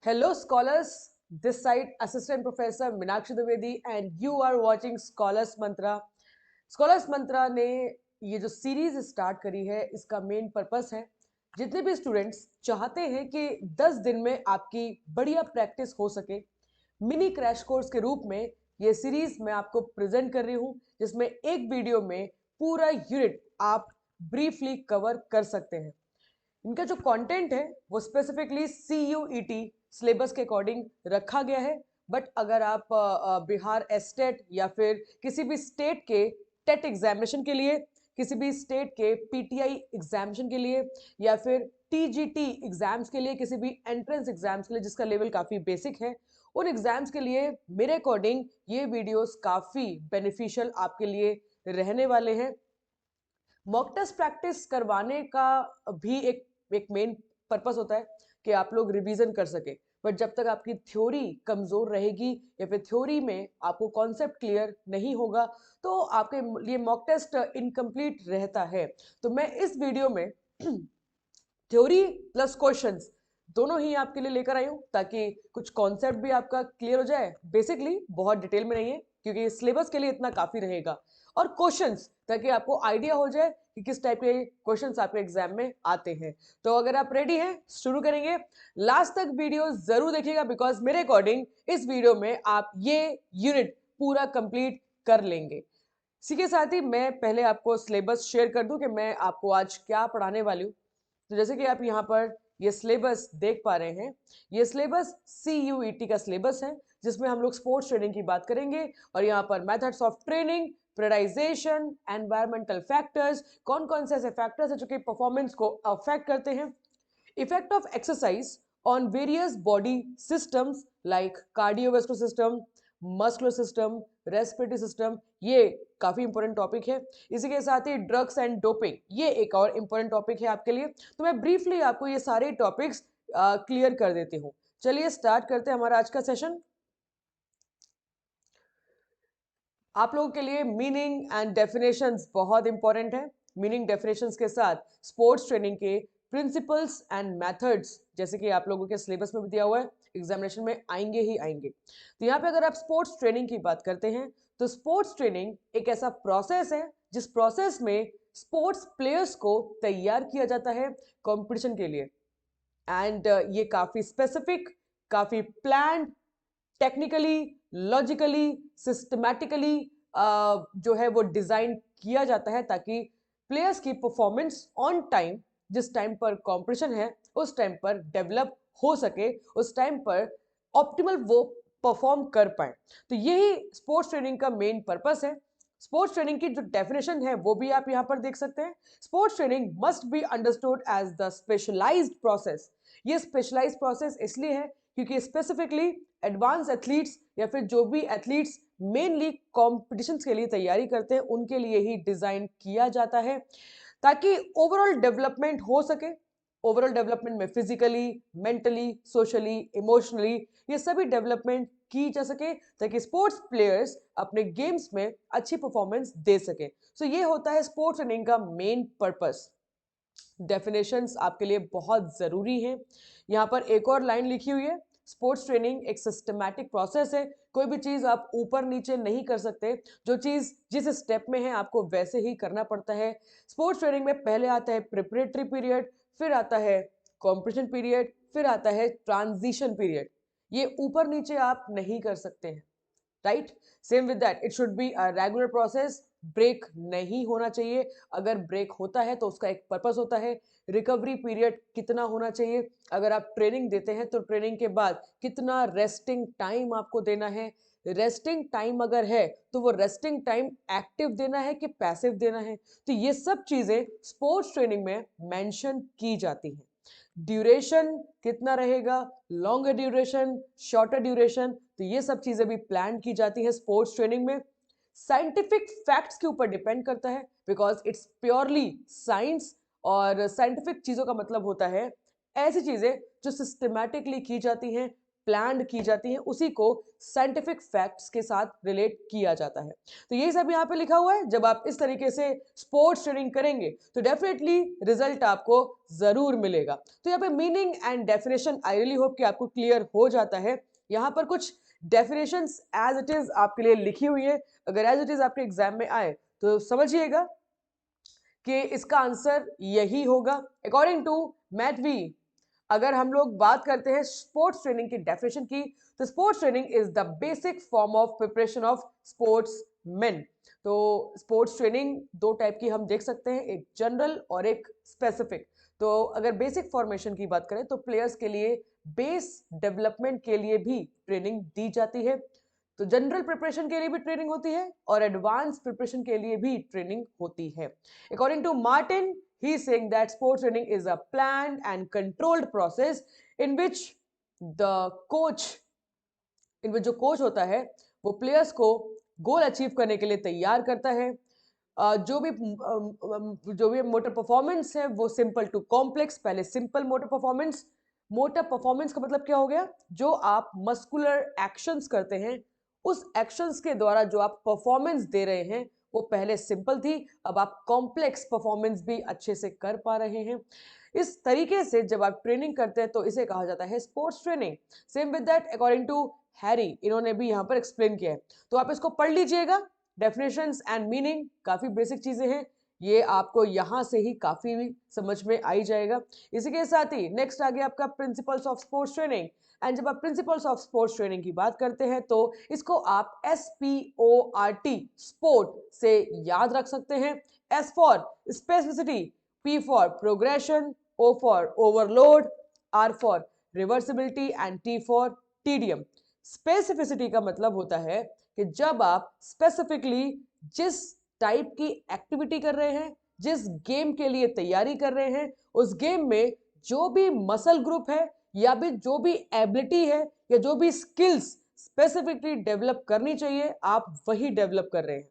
Hello, scholars. This side, Assistant Professor Meenakshi Dwivedi, and you are watching Scholars Mantra. Scholars Mantra ने ये जो series start करी है, इसका मेन पर्पस है जितने भी स्टूडेंट्स चाहते हैं कि 10 दिन में आपकी बढ़िया प्रैक्टिस हो सके, मिनी क्रैश कोर्स के रूप में ये सीरीज मैं आपको प्रेजेंट कर रही हूँ, जिसमें एक वीडियो में पूरा यूनिट आप ब्रीफली कवर कर सकते हैं। इनका जो कंटेंट है वो स्पेसिफिकली CUET सिलेबस के अकॉर्डिंग रखा गया है। बट अगर आप बिहार एस्टेट या फिर किसी भी स्टेट के टेट एग्जामिनेशन के लिए, किसी भी स्टेट के PTI एग्जामिनेशन के लिए या फिर TGT एग्जाम्स के लिए, किसी भी एंट्रेंस एग्जाम्स के लिए जिसका लेवल काफ़ी बेसिक है, उन एग्जाम्स के लिए मेरे अकॉर्डिंग ये वीडियोस काफ़ी बेनिफिशियल आपके लिए रहने वाले हैं। मॉक टेस्ट प्रैक्टिस करवाने का भी एक मेन पर्पस होता है कि आप लोग रिवीजन कर सके। बट जब तक आपकी थ्योरी कमजोर रहेगी या फिर थ्योरी में आपको कॉन्सेप्ट क्लियर नहीं होगा तो आपके लिए मॉक टेस्ट इनकम्प्लीट रहता है। तो मैं इस वीडियो में थ्योरी प्लस क्वेश्चंस दोनों ही आपके लिए लेकर आई हूँ ताकि कुछ कॉन्सेप्ट भी आपका क्लियर हो जाए। बेसिकली बहुत डिटेल में नहीं है क्योंकि सिलेबस के लिए इतना काफी रहेगा, और क्वेश्चंस ताकि आपको आइडिया हो जाए कि किस टाइप के क्वेश्चंस आपके एग्जाम में आते हैं। तो अगर आप रेडी हैं, शुरू करेंगे। लास्ट तक वीडियो जरूर देखिएगा बिकॉज मेरे अकॉर्डिंग इस वीडियो में आप ये यूनिट पूरा कंप्लीट कर लेंगे। इसी के साथ ही मैं पहले आपको सिलेबस शेयर कर दूं कि मैं आपको आज क्या पढ़ाने वाली हूँ। तो जैसे कि आप यहाँ पर ये सिलेबस देख पा रहे हैं, ये सिलेबस CUET का सिलेबस है जिसमें हम लोग स्पोर्ट्स ट्रेनिंग की बात करेंगे, और यहाँ पर methods of training, periodization, environmental factors, कौन कौन से ऐसे फैक्टर्स हैं जो कि परफॉर्मेंस को अफेक्ट करते हैं, effect of exercise on various body systems like cardiovascular system, muscular system, respiratory system, ये काफी इंपॉर्टेंट टॉपिक है। इसी के साथ ही ड्रग्स एंड डोपिंग, ये एक और इंपॉर्टेंट टॉपिक है आपके लिए। तो मैं ब्रीफली आपको ये सारे टॉपिक्स क्लियर कर देती हूँ। चलिए स्टार्ट करते हैं हमारा आज का सेशन। आप लोगों के लिए मीनिंग एंड डेफिनेशंस बहुत इंपॉर्टेंट है। मीनिंग डेफिनेशंस के साथ स्पोर्ट्स ट्रेनिंग के प्रिंसिपल्स एंड मेथड्स, जैसे कि आप लोगों के सिलेबस में भी दिया हुआ है, एग्जामिनेशन में आएंगे ही आएंगे। तो यहाँ पे अगर आप स्पोर्ट्स ट्रेनिंग की बात करते हैं तो स्पोर्ट्स ट्रेनिंग एक ऐसा प्रोसेस है जिस प्रोसेस में स्पोर्ट्स प्लेयर्स को तैयार किया जाता है कंपटीशन के लिए। एंड ये काफी स्पेसिफिक, काफी प्लान्ड, टेक्निकली, लॉजिकली, सिस्टमैटिकली जो है वो डिजाइन किया जाता है ताकि प्लेयर्स की परफॉर्मेंस ऑन टाइम, जिस टाइम पर कंपटीशन है उस टाइम पर डेवलप हो सके, उस टाइम पर ऑप्टिमल वो परफॉर्म कर पाए। तो यही स्पोर्ट्स ट्रेनिंग का मेन पर्पस है। स्पोर्ट्स ट्रेनिंग की जो डेफिनेशन है वो भी आप यहां पर देख सकते हैं। Sports training must be understood as the specialised process. ये स्पेशलाइज्ड प्रोसेस इसलिए है क्योंकि स्पेसिफिकली एडवांस एथलीट्स या फिर जो भी एथलीट्स मेनली कॉम्पिटिशन्स के लिए तैयारी करते हैं उनके लिए ही डिजाइन किया जाता है ताकि ओवरऑल डेवलपमेंट हो सके। ओवरऑल डेवलपमेंट में फिजिकली, मेंटली, सोशली, इमोशनली, ये सभी डेवलपमेंट की जा सके ताकि स्पोर्ट्स प्लेयर्स अपने गेम्स में अच्छी परफॉर्मेंस दे सके। सो ये होता है स्पोर्ट्स ट्रेनिंग का मेन पर्पस। डेफिनेशंस आपके लिए बहुत जरूरी हैं। यहाँ पर एक और लाइन लिखी हुई है, स्पोर्ट्स ट्रेनिंग एक सिस्टमैटिक प्रोसेस है। कोई भी चीज आप ऊपर नीचे नहीं कर सकते, जो चीज जिस स्टेप में है आपको वैसे ही करना पड़ता है। स्पोर्ट्स ट्रेनिंग में पहले आता है प्रिपरेटरी पीरियड, फिर आता है कॉम्पिटिशन पीरियड, फिर आता है ट्रांजिशन पीरियड। ये ऊपर नीचे आप नहीं कर सकते हैं, right. Same with that it should be a regular process. Break नहीं होना चाहिए। अगर ब्रेक होता है तो उसका एक पर्पस होता है। रिकवरी पीरियड कितना होना चाहिए, अगर आप ट्रेनिंग देते हैं तो ट्रेनिंग के बाद कितना रेस्टिंग टाइम आपको देना है। रेस्टिंग टाइम अगर है तो वो रेस्टिंग टाइम एक्टिव देना है कि पैसिव देना है, तो ये सब चीजें स्पोर्ट्स ट्रेनिंग में मेंशन की जाती हैं। ड्यूरेशन कितना रहेगा, लॉन्गर ड्यूरेशन, शॉर्टर ड्यूरेशन, तो ये सब चीजें भी प्लान की जाती है स्पोर्ट्स ट्रेनिंग में। साइंटिफिक फैक्ट्स के ऊपर डिपेंड करता है बिकॉज इट्स प्योरली साइंस, और साइंटिफिक चीजों का मतलब होता है ऐसी चीजें जो सिस्टमैटिकली की जाती हैं, प्लान की जाती हैं उसी को साइंटिफिक फैक्ट्स के साथ रिलेट किया जाता है। तो ये सब यहाँ पे लिखा हुआ है। जब आप इस तरीके से स्पोर्ट्स ट्रेनिंग करेंगे तो डेफिनेटली रिजल्ट आपको जरूर मिलेगा। तो यहाँ पे meaning and definition I really hope कि आपको क्लियर हो जाता है। यहाँ पर कुछ डेफिनेशंस एज इट इज आपके लिए लिखी हुई है, अगर एज इट इज आपके एग्जाम में आए तो समझिएगा कि इसका आंसर यही होगा। अकॉर्डिंग टू मैथवी, अगर हम लोग बात करते हैं स्पोर्ट्स ट्रेनिंग की डेफिनेशन की, तो sports training is the basic form of preparation of sports main. तो स्पोर्ट्स ट्रेनिंग दो टाइप की हम देख सकते हैं, एक जनरल और एक स्पेसिफिक। तो अगर बेसिक फॉर्मेशन की बात करें तो प्लेयर्स के लिए बेस डेवलपमेंट के लिए भी ट्रेनिंग दी जाती है। तो जनरल प्रिपरेशन के लिए भी ट्रेनिंग होती है और एडवांस प्रिपरेशन के लिए भी ट्रेनिंग होती है। According to Martin, he is saying that sports training is a planned and controlled process in which the coach, in which जो कोच होता है वो प्लेयर्स को गोल अचीव करने के लिए तैयार करता है। जो भी मोटर परफॉर्मेंस है वो सिंपल टू कॉम्प्लेक्स, पहले simple motor performance. Motor performance का मतलब क्या हो गया, जो आप मस्कुलर एक्शंस करते हैं उस एक्शंस के द्वारा जो आप परफॉर्मेंस दे रहे हैं वो पहले सिंपल थी, अब आप कॉम्प्लेक्स परफॉर्मेंस भी अच्छे से कर पा रहे हैं। इस तरीके से जब आप ट्रेनिंग करते हैं तो इसे कहा जाता है sports training. Same with that according to Harry, इन्होंने भी यहाँ पर एक्सप्लेन किया है, तो आप इसको पढ़ लीजिएगा। डेफिनेशंस एंड मीनिंग काफी बेसिक चीजें हैं, ये आपको यहां से ही काफी समझ में आई जाएगा। इसी के साथ ही नेक्स्ट आ गया आपका principles of sports training. And जब आप प्रिंसिपल्स ऑफ स्पोर्ट्स ट्रेनिंग की बात करते हैं तो इसको आप SPORT स्पोर्ट से याद रख सकते हैं। S for specificity, P for progression, O for overload, R for reversibility and T for tedium. Specificity का मतलब होता है कि जब आप स्पेसिफिकली जिस टाइप की एक्टिविटी कर रहे हैं, जिस गेम के लिए तैयारी कर रहे हैं, उस गेम में जो भी मसल ग्रुप है या भी जो भी एबिलिटी है या जो भी स्किल्स स्पेसिफिकली डेवलप करनी चाहिए आप वही डेवलप कर रहे हैं।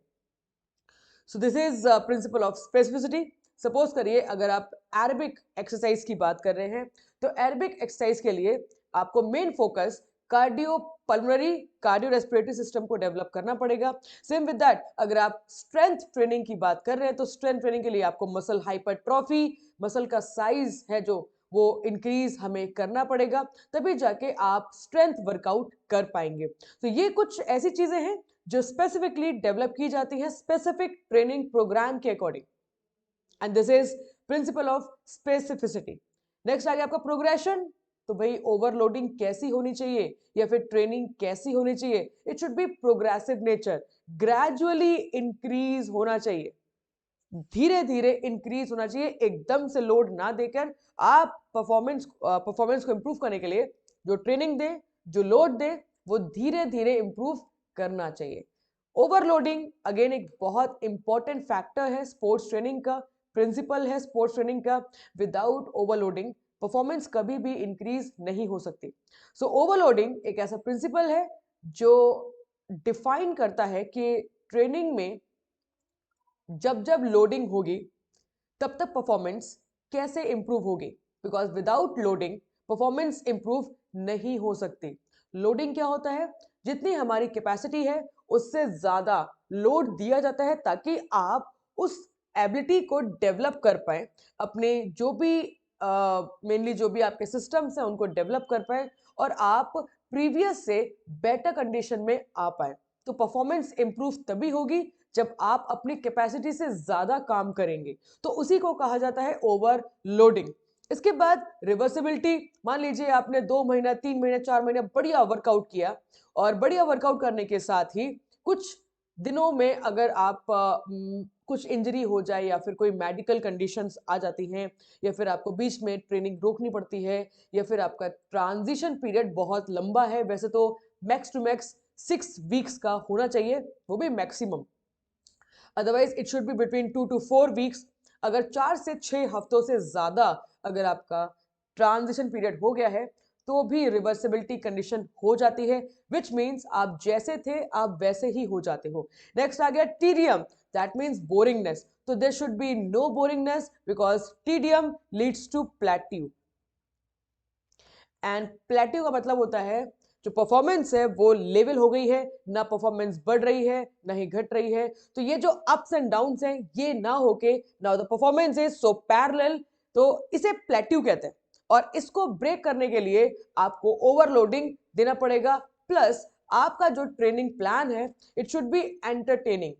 So this is principle of specificity. Suppose करिए अगर आप एरोबिक एक्सरसाइज की बात कर रहे हैं तो एरोबिक एक्सरसाइज के लिए आपको main focus cardio pulmonary, cardio respiratory system को डेवलप करना पड़ेगा। सेम विद दैट अगर आप स्ट्रेंथ ट्रेनिंग की बात कर रहे हैं तो स्ट्रेंथ ट्रेनिंग के लिए आपको मसल हाइपरट्रॉफी, मसल का साइज है जो वो इंक्रीज हमें करना पड़ेगा, तभी जाके आप स्ट्रेंथ वर्कआउट कर पाएंगे। तो ये कुछ ऐसी चीजें हैं जो स्पेसिफिकली डेवलप की जाती है स्पेसिफिक ट्रेनिंग प्रोग्राम के according, and this is principle of specificity. Next आ गया आपका प्रोग्रेशन। तो भाई ओवरलोडिंग कैसी होनी चाहिए या फिर ट्रेनिंग कैसी होनी चाहिए, it should be progressive nature, gradually increase होना चाहिए, धीरे धीरे इंक्रीज होना चाहिए, एकदम से लोड ना देकर। आप परफॉर्मेंस को इंप्रूव करने के लिए जो ट्रेनिंग दे, जो लोड दे, वो धीरे धीरे इंप्रूव करना चाहिए। ओवरलोडिंग अगेन एक बहुत इंपॉर्टेंट फैक्टर है स्पोर्ट्स ट्रेनिंग का, प्रिंसिपल है स्पोर्ट्स ट्रेनिंग का। विदाउट ओवरलोडिंग परफॉर्मेंस कभी भी इंक्रीज नहीं हो सकती। सो ओवरलोडिंग एक ऐसा प्रिंसिपल है जो डिफाइन करता है कि ट्रेनिंग में जब जब लोडिंग होगी तब तक परफॉर्मेंस कैसे इंप्रूव होगी, because without loading performance improve नहीं हो सकती। लोडिंग क्या होता है, जितनी हमारी कैपेसिटी है उससे ज्यादा लोड दिया जाता है ताकि आप उस एबिलिटी को डेवलप कर पाए, अपने जो भी मेनली जो भी आपके सिस्टम्स हैं उनको डेवलप कर पाए और आप प्रीवियस से बेटर कंडीशन में आ पाए। तो परफॉर्मेंस इंप्रूव तभी होगी जब आप अपनी कैपेसिटी से ज्यादा काम करेंगे, तो उसी को कहा जाता है ओवरलोडिंग। इसके बाद रिवर्सिबिलिटी, मान लीजिए आपने 2 महीना 3 महीने 4 महीने बढ़िया वर्कआउट किया और बढ़िया वर्कआउट करने के साथ ही कुछ दिनों में अगर आप कुछ इंजरी हो जाए या फिर कोई मेडिकल कंडीशंस आ जाती हैं या फिर आपको बीच में ट्रेनिंग रोकनी पड़ती है या फिर आपका ट्रांजिशन पीरियड बहुत लंबा है, वैसे तो मैक्स टू मैक्स 6 वीक्स का होना चाहिए, वो भी maximum, otherwise it should be between 2 to 4 weeks. अगर 4 से 6 हफ्तों से ज्यादा अगर आपका ट्रांजिशन पीरियड हो गया है तो भी रिवर्सिबिलिटी कंडीशन हो जाती है, विच मीन्स आप जैसे थे आप वैसे ही हो जाते हो। नेक्स्ट आ गया टीडियम, दैट मीन्स बोरिंगनेस। तो there should be no boringness because tedium leads to plateau, and plateau का मतलब होता है जो परफॉर्मेंस है वो लेवल हो गई है, ना परफॉर्मेंस बढ़ रही है ना ही घट रही है। तो ये जो अप्स एंड डाउन्स हैं ये ना होके now the performance is so parallel, तो इसे प्लेट्यू कहते हैं। और इसको ब्रेक करने के लिए आपको ओवरलोडिंग देना पड़ेगा, प्लस आपका जो ट्रेनिंग प्लान है it should be entertaining,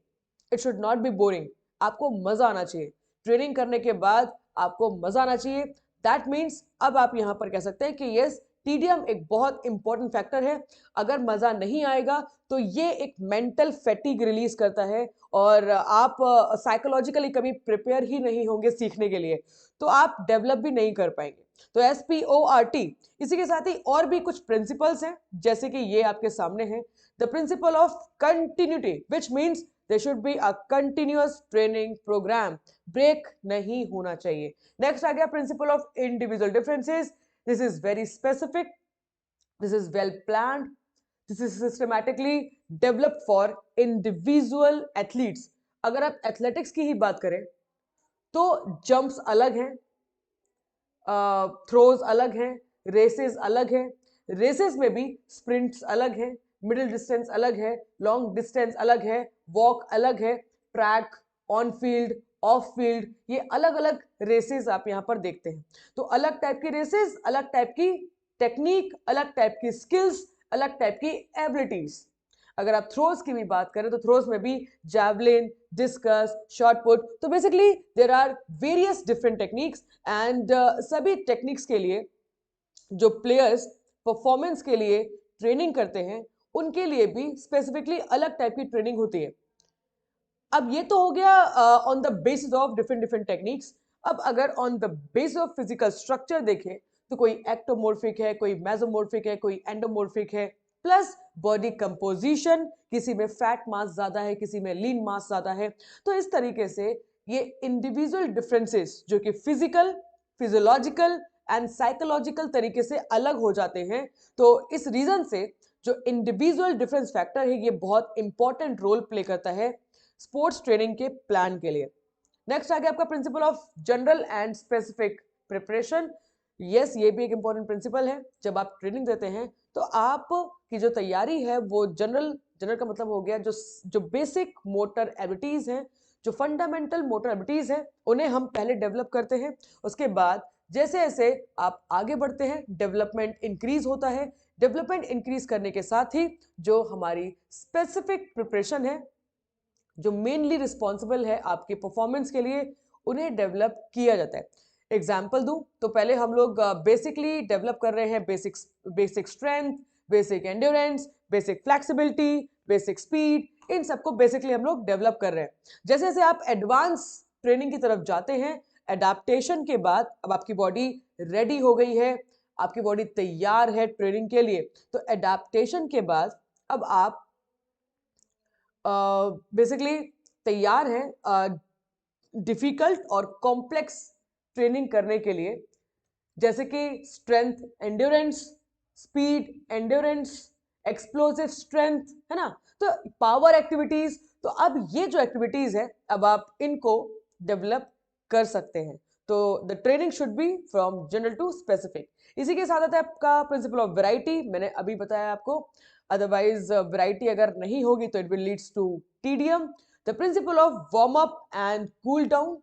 it should not be boring. आपको मजा आना चाहिए, ट्रेनिंग करने के बाद आपको मजा आना चाहिए। दैट मीन्स अब आप यहां पर कह सकते हैं कि यस, टीडीएम एक बहुत इंपॉर्टेंट फैक्टर है। अगर मजा नहीं आएगा तो ये एक मेंटल फैटिग रिलीज करता है और आप साइकोलॉजिकली कभी प्रिपेयर ही नहीं होंगे सीखने के लिए, तो आप डेवलप भी नहीं कर पाएंगे। तो SPORT, इसी के साथ ही और भी कुछ प्रिंसिपल्स हैं, जैसे कि ये आपके सामने है। The principle of continuity, which means there should be a continuous training program, break नहीं होना चाहिए। नेक्स्ट आ गया principle of individual differences. This is very specific, this is well planned, this is systematically developed for individual athletes. अगर आप athletics की ही बात करें तो जंप्स अलग हैं, थ्रोज अलग हैं, रेसेस अलग हैं। रेसेस में भी स्प्रिंट्स अलग हैं, मिडिल डिस्टेंस अलग है, लॉन्ग डिस्टेंस अलग है, वॉक अलग है, track, on field, of field, ये अलग अलग रेसेस आप यहां पर देखते हैं। तो अलग टाइप की रेसेस, अलग टाइप की टेक्निक, अलग टाइप की स्किल्स, अलग टाइप की एबिलिटीज। अगर आप थ्रोज की भी बात करें तो थ्रोज में भी javelin, discus, shot put, so basically there are various different techniques and सभी टेक्निक्स के लिए जो प्लेयर्स परफॉर्मेंस के लिए ट्रेनिंग करते हैं उनके लिए भी स्पेसिफिकली अलग टाइप की ट्रेनिंग होती है। अब ये तो हो गया on the basis of different different techniques. अब अगर on the basis of physical structure देखें तो कोई एक्टोमोर्फिक है, कोई मेसोमोर्फिक है, कोई एंडोमोर्फिक है, प्लस बॉडी कंपोजिशन, किसी में फैट मास ज्यादा है, किसी में लीन मास ज्यादा है। तो इस तरीके से ये इंडिविजुअल डिफरेंसेस जो कि फिजिकल, फिजियोलॉजिकल एंड साइकोलॉजिकल तरीके से अलग हो जाते हैं। तो इस रीजन से जो इंडिविजुअल डिफरेंस फैक्टर है ये बहुत इंपॉर्टेंट रोल प्ले करता है स्पोर्ट्स ट्रेनिंग के प्लान के लिए। नेक्स्ट आ गया आपका principle of general and specific preparation. Yes, ये भी एक इंपॉर्टेंट प्रिंसिपल है। जब आप ट्रेनिंग देते हैं तो आप की जो तैयारी है वो जनरल, जनरल का मतलब हो गया जो जो बेसिक मोटर एबिलिटीज हैं, जो फंडामेंटल मोटर एबिलिटीज हैं उन्हें हम पहले डेवलप करते हैं। उसके बाद जैसे जैसे आप आगे बढ़ते हैं डेवलपमेंट इंक्रीज होता है। डेवलपमेंट इंक्रीज करने के साथ ही जो हमारी स्पेसिफिक प्रिपरेशन है, जो मेनली रिस्पॉन्सिबल है आपके परफॉर्मेंस के लिए, उन्हें डेवलप किया जाता है। एग्जाम्पल दूं तो पहले हम लोग बेसिकली डेवलप कर रहे हैं basic strength, basic endurance, basic flexibility, basic speed, इन सबको बेसिकली हम लोग डेवलप कर रहे हैं। जैसे जैसे आप एडवांस ट्रेनिंग की तरफ जाते हैं, एडाप्टेशन के बाद अब आपकी बॉडी रेडी हो गई है, आपकी बॉडी तैयार है ट्रेनिंग के लिए। तो एडाप्टेशन के बाद अब आप बेसिकली तैयार हैं डिफिकल्ट और कॉम्प्लेक्स ट्रेनिंग करने के लिए, जैसे कि strength endurance, speed endurance, explosive strength, है ना। तो पावर एक्टिविटीज, तो अब ये जो एक्टिविटीज है अब आप इनको डेवलप कर सकते हैं। तो the training should be from general to specific. इसी के साथ आता है आपका प्रिंसिपल ऑफ वैरायटी, मैंने अभी बताया आपको। अदरवाइज वैरायटी अगर नहीं होगी तो it will leads to TDM. The principle of warm up and cool down,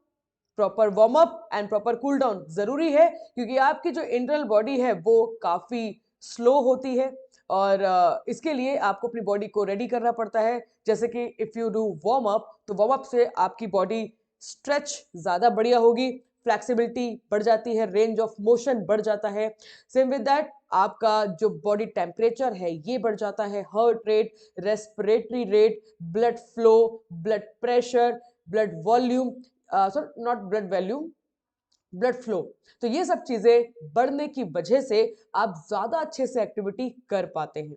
proper warm up and proper cool down जरूरी है क्योंकि आपकी जो इंटरनल बॉडी है वो काफी स्लो होती है और इसके लिए आपको अपनी बॉडी को रेडी करना पड़ता है। जैसे कि if you do warm up तो वार्म अप से आपकी बॉडी स्ट्रेच ज्यादा बढ़िया होगी, फ्लेक्सिबिलिटी बढ़ जाती है, रेंज ऑफ मोशन बढ़ जाता है। सेम विद दैट आपका जो बॉडी टेम्परेचर है ये बढ़ जाता है, heart rate, respiratory rate, blood flow, blood pressure, blood volume, sorry not blood volume, blood flow. तो ये सब चीजें बढ़ने की वजह से आप ज्यादा अच्छे से एक्टिविटी कर पाते हैं।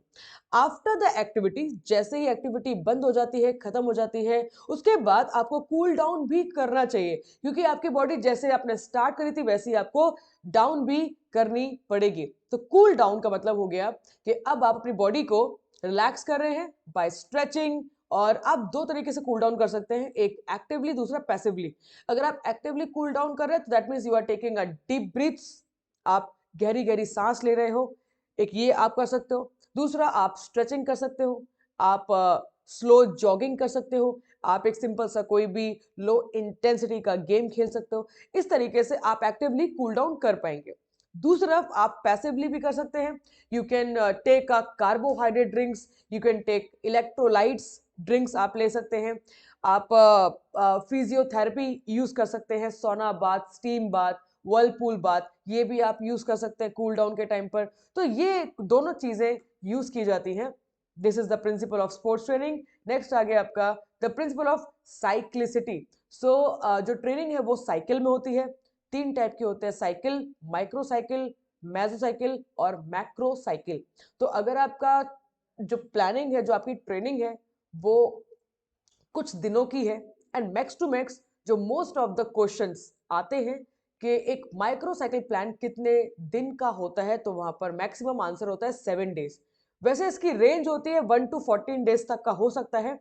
आफ्टर द एक्टिविटी, जैसे ही एक्टिविटी बंद हो जाती है, खत्म हो जाती है, उसके बाद आपको कूल डाउन भी करना चाहिए क्योंकि आपकी बॉडी जैसे आपने स्टार्ट करी थी वैसे ही आपको डाउन भी करनी पड़ेगी। तो कूल डाउन का मतलब हो गया कि अब आप अपनी बॉडी को रिलैक्स कर रहे हैं बाय स्ट्रेचिंग। और आप दो तरीके से कूल डाउन कर सकते हैं, एक एक्टिवली, दूसरा पैसिवली। अगर आप एक्टिवली कूल डाउन कर रहे हैं तो that means you are taking a deep breaths, आप गहरी गहरी सांस ले रहे हो, एक ये आप कर सकते हो। दूसरा, आप स्ट्रेचिंग कर सकते हो, आप स्लो जॉगिंग कर सकते हो, आप एक सिंपल सा कोई भी लो इंटेंसिटी का गेम खेल सकते हो। इस तरीके से आप एक्टिवली कूल डाउन कर पाएंगे। दूसरा, आप पैसिवली भी कर सकते हैं। You can take a carbohydrate drinks, you can take electrolytes drinks आप ले सकते हैं। आप फिजियोथेरेपी यूज कर सकते हैं, सोना bath, steam bath, Whirlpool bath, ये भी आप यूज कर सकते हैं कूल डाउन के टाइम पर। तो ये दोनों चीजें यूज की जाती हैं। This is the principle of sports training. Next आ गया आपका the principle of cyclicity. So जो ट्रेनिंग है वो साइकिल में होती है। 3 टाइप के होते हैं साइकिल, माइक्रो साइकिल, मेसोसाइकिल और मैक्रो साइकिल। तो अगर आपका जो प्लानिंग है, जो आपकी ट्रेनिंग है, वो कुछ दिनों की है, एंड मैक्स टू मैक्स जो मोस्ट ऑफ द क्वेश्चंस आते हैं कि एक माइक्रो साइकिल प्लान कितने दिन का होता है, तो वहां पर मैक्सिमम आंसर होता है 7 डेज। वैसे इसकी रेंज होती है 1 to 14 डेज तक का हो सकता है,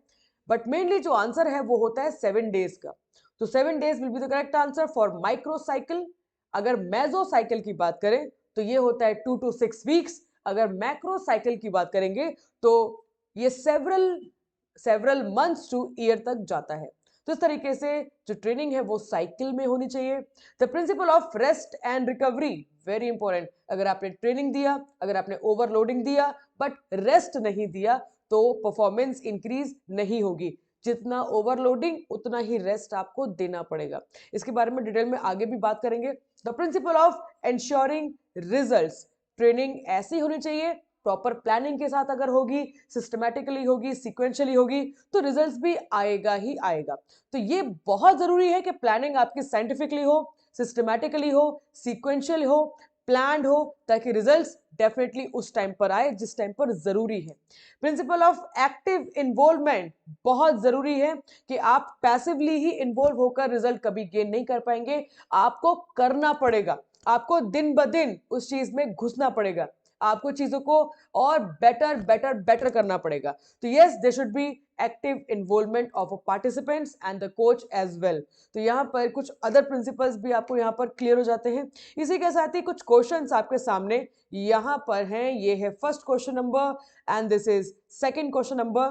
बट मेनली जो आंसर है वो होता है 7 डेज का। तो 7 days will be the correct answer for micro cycle. अगर मेसो साइकिल की बात करें तो ये होता है 2 to 6 वीक्स। अगर मैक्रो साइकिल की बात करेंगे तो ये सेवरल मंथ्स टू ईयर तक जाता है। तो इस तरीके से जो ट्रेनिंग है वो साइकिल में होनी चाहिए। The principle of rest and recovery, very important. अगर आपने ट्रेनिंग दिया, अगर आपने ओवरलोडिंग दिया बट रेस्ट नहीं दिया, तो परफॉर्मेंस इंक्रीज नहीं होगी। जितना ओवरलोडिंग उतना ही रेस्ट आपको देना पड़ेगा। इसके बारे में डिटेल में आगे भी बात करेंगे। The principle of ensuring results, training ऐसी होनी चाहिए प्रॉपर प्लानिंग के साथ, अगर होगी, सिस्टमैटिकली होगी, सीक्वेंशियली होगी, तो रिजल्ट्स भी आएगा ही आएगा। तो ये बहुत जरूरी है कि प्लानिंग आपकी साइंटिफिकली हो, सिस्टमैटिकली हो, सीक्वेंशियल हो, प्लान्ड हो, ताकि रिजल्ट्स डेफिनेटली उस टाइम पर आए जिस टाइम पर जरूरी है। प्रिंसिपल ऑफ एक्टिव इन्वॉल्वमेंट, बहुत जरूरी है कि आप पैसिवली ही इन्वॉल्व होकर रिजल्ट कभी गेन नहीं कर पाएंगे। आपको करना पड़ेगा, आपको दिन ब दिन उस चीज में घुसना पड़ेगा, आपको चीजों को और बेटर बेटर बेटर करना पड़ेगा। तो yes, they should be active involvement of participants and the coach as well. तो यहाँ पर कुछ अदर प्रिंसिपल्स भी आपको यहाँ पर क्लियर हो जाते हैं। इसी के साथ ही कुछ क्वेश्चंस आपके सामने यहाँ पर हैं। ये है first question number and this is second question number.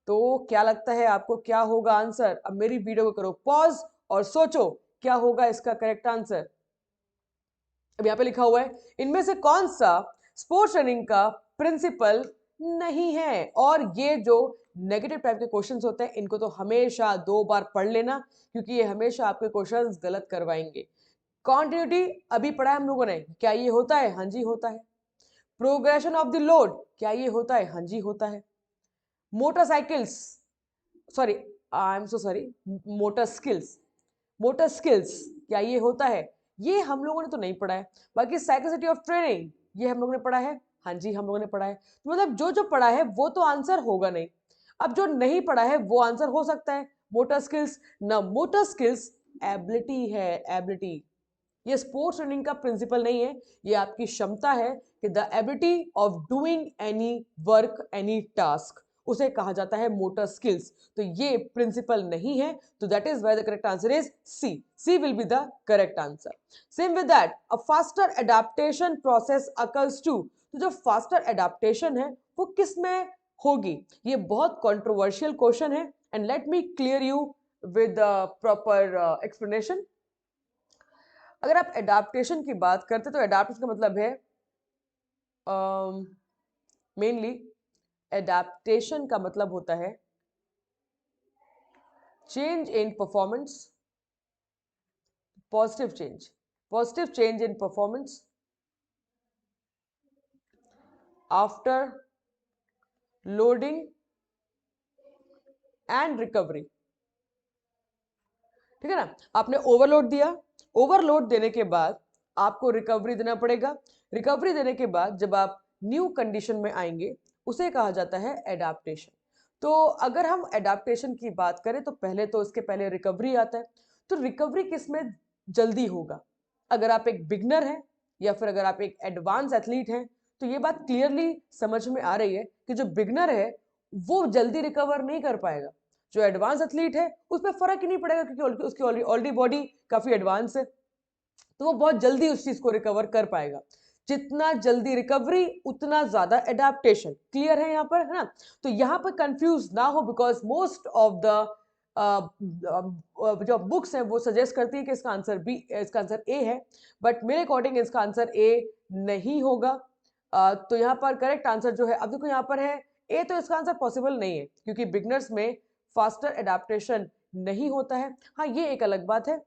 तो क्या लगता है आपको, क्या होगा आंसर? अब मेरी वीडियो को करो पॉज और सोचो क्या होगा इसका करेक्ट आंसर। अब यहाँ पे लिखा हुआ है, इनमें से कौन सा स्पोर्ट्स रनिंग का प्रिंसिपल नहीं है? और ये जो नेगेटिव टाइप के क्वेश्चंस होते हैं इनको तो हमेशा 2 बार पढ़ लेना, क्योंकि ये हमेशा आपके क्वेश्चंस गलत करवाएंगे। कॉन्टिन्यूटी अभी पढ़ा है हम लोगों ने, क्या ये होता है? हाँ जी होता है। प्रोग्रेशन ऑफ द लोड, क्या ये होता है? हाँ जी होता है। Motorcycles, sorry, I am so sorry, motor skills, motor skills, क्या ये होता है? ये हम लोगों ने तो नहीं पढ़ा है। बाकी साइकोसिटी ऑफ ट्रेनिंग, ये हम लोगों ने पढ़ा है। हाँ जी हम लोगों ने पढ़ा है। तो मतलब जो जो पढ़ा है वो तो आंसर होगा नहीं। अब जो नहीं पढ़ा है वो आंसर हो सकता है। मोटर स्किल्स ना, मोटर स्किल्स एबिलिटी है, एबिलिटी। ये स्पोर्ट्स ट्रेनिंग का प्रिंसिपल नहीं है, ये आपकी क्षमता है कि the ability of doing any work, any task, उसे कहा जाता है मोटर स्किल्स। तो ये प्रिंसिपल नहीं है, तो that is why the correct answer is C. C will be the correct answer. Same with that, a faster adaptation process occurs to, तो जो फास्टर एडाप्टेशन है वो किस में होगी? ये बहुत कंट्रोवर्शियल क्वेश्चन है, and let me clear you with proper explanation. अगर आप एडाप्टेशन की बात करते तो एडाप्टेशन का मतलब है मेनली एडाप्टेशन का मतलब होता है change in performance, positive change in performance after loading and recovery. ठीक है ना? आपने ओवरलोड दिया, ओवरलोड देने के बाद आपको रिकवरी देना पड़ेगा। रिकवरी देने के बाद जब आप न्यू कंडीशन में आएंगे उसे कहा जाता है एडाप्टेशन। तो अगर हम एडाप्टेशन की बात करें तो पहले तो इसके पहले रिकवरी आता है। तो रिकवरी किस में जल्दी होगा? अगर आप एक बिगनर हैं या फिर अगर आप एक एडवांस एथलीट हैं, तो ये बात क्लियरली समझ में आ रही है कि जो बिगनर है वो जल्दी रिकवर नहीं कर पाएगा। जो एडवांस एथलीट है उसमें फर्क ही नहीं पड़ेगा, क्योंकि उसकी ऑलरेडी बॉडी काफी एडवांस है, तो वो बहुत जल्दी उस चीज को रिकवर कर पाएगा। जितना जल्दी रिकवरी उतना ज्यादा एडाप्टेशन। क्लियर है यहाँ पर, है ना? तो यहाँ पर कंफ्यूज ना हो, बिकॉज मोस्ट ऑफ द जो बुक्स हैं वो सजेस्ट करती है कि इसका आंसर बी, इसका आंसर ए है, बट मेरे अकॉर्डिंग इसका आंसर ए नहीं होगा। तो यहाँ पर करेक्ट आंसर जो है, अब देखो यहाँ पर है ए, तो इसका आंसर पॉसिबल नहीं है क्योंकि बिगनर्स में फास्टर एडाप्टेशन नहीं होता है। हाँ, ये एक अलग बात है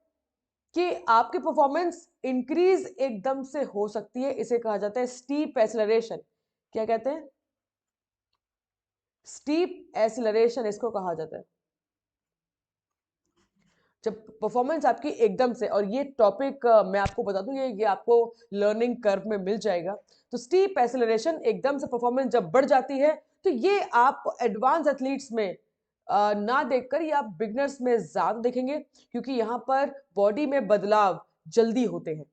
कि आपकी परफॉर्मेंस इंक्रीज एकदम से हो सकती है, इसे कहा जाता है स्टीप एक्सेलरेशन। क्या कहते हैं? स्टीप एक्सेलरेशन इसको कहा जाता है। जब परफॉर्मेंस आपकी एकदम से, और ये टॉपिक मैं आपको बता दूं, ये आपको लर्निंग कर्व में मिल जाएगा। तो स्टीप एक्सेलरेशन, एकदम से परफॉर्मेंस जब बढ़ जाती है, तो ये आप एडवांस एथलीट्स में ना देखकर ये आप बिगनर्स में ज्यादा देखेंगे, क्योंकि यहाँ पर बॉडी में बदलाव जल्दी होते हैं,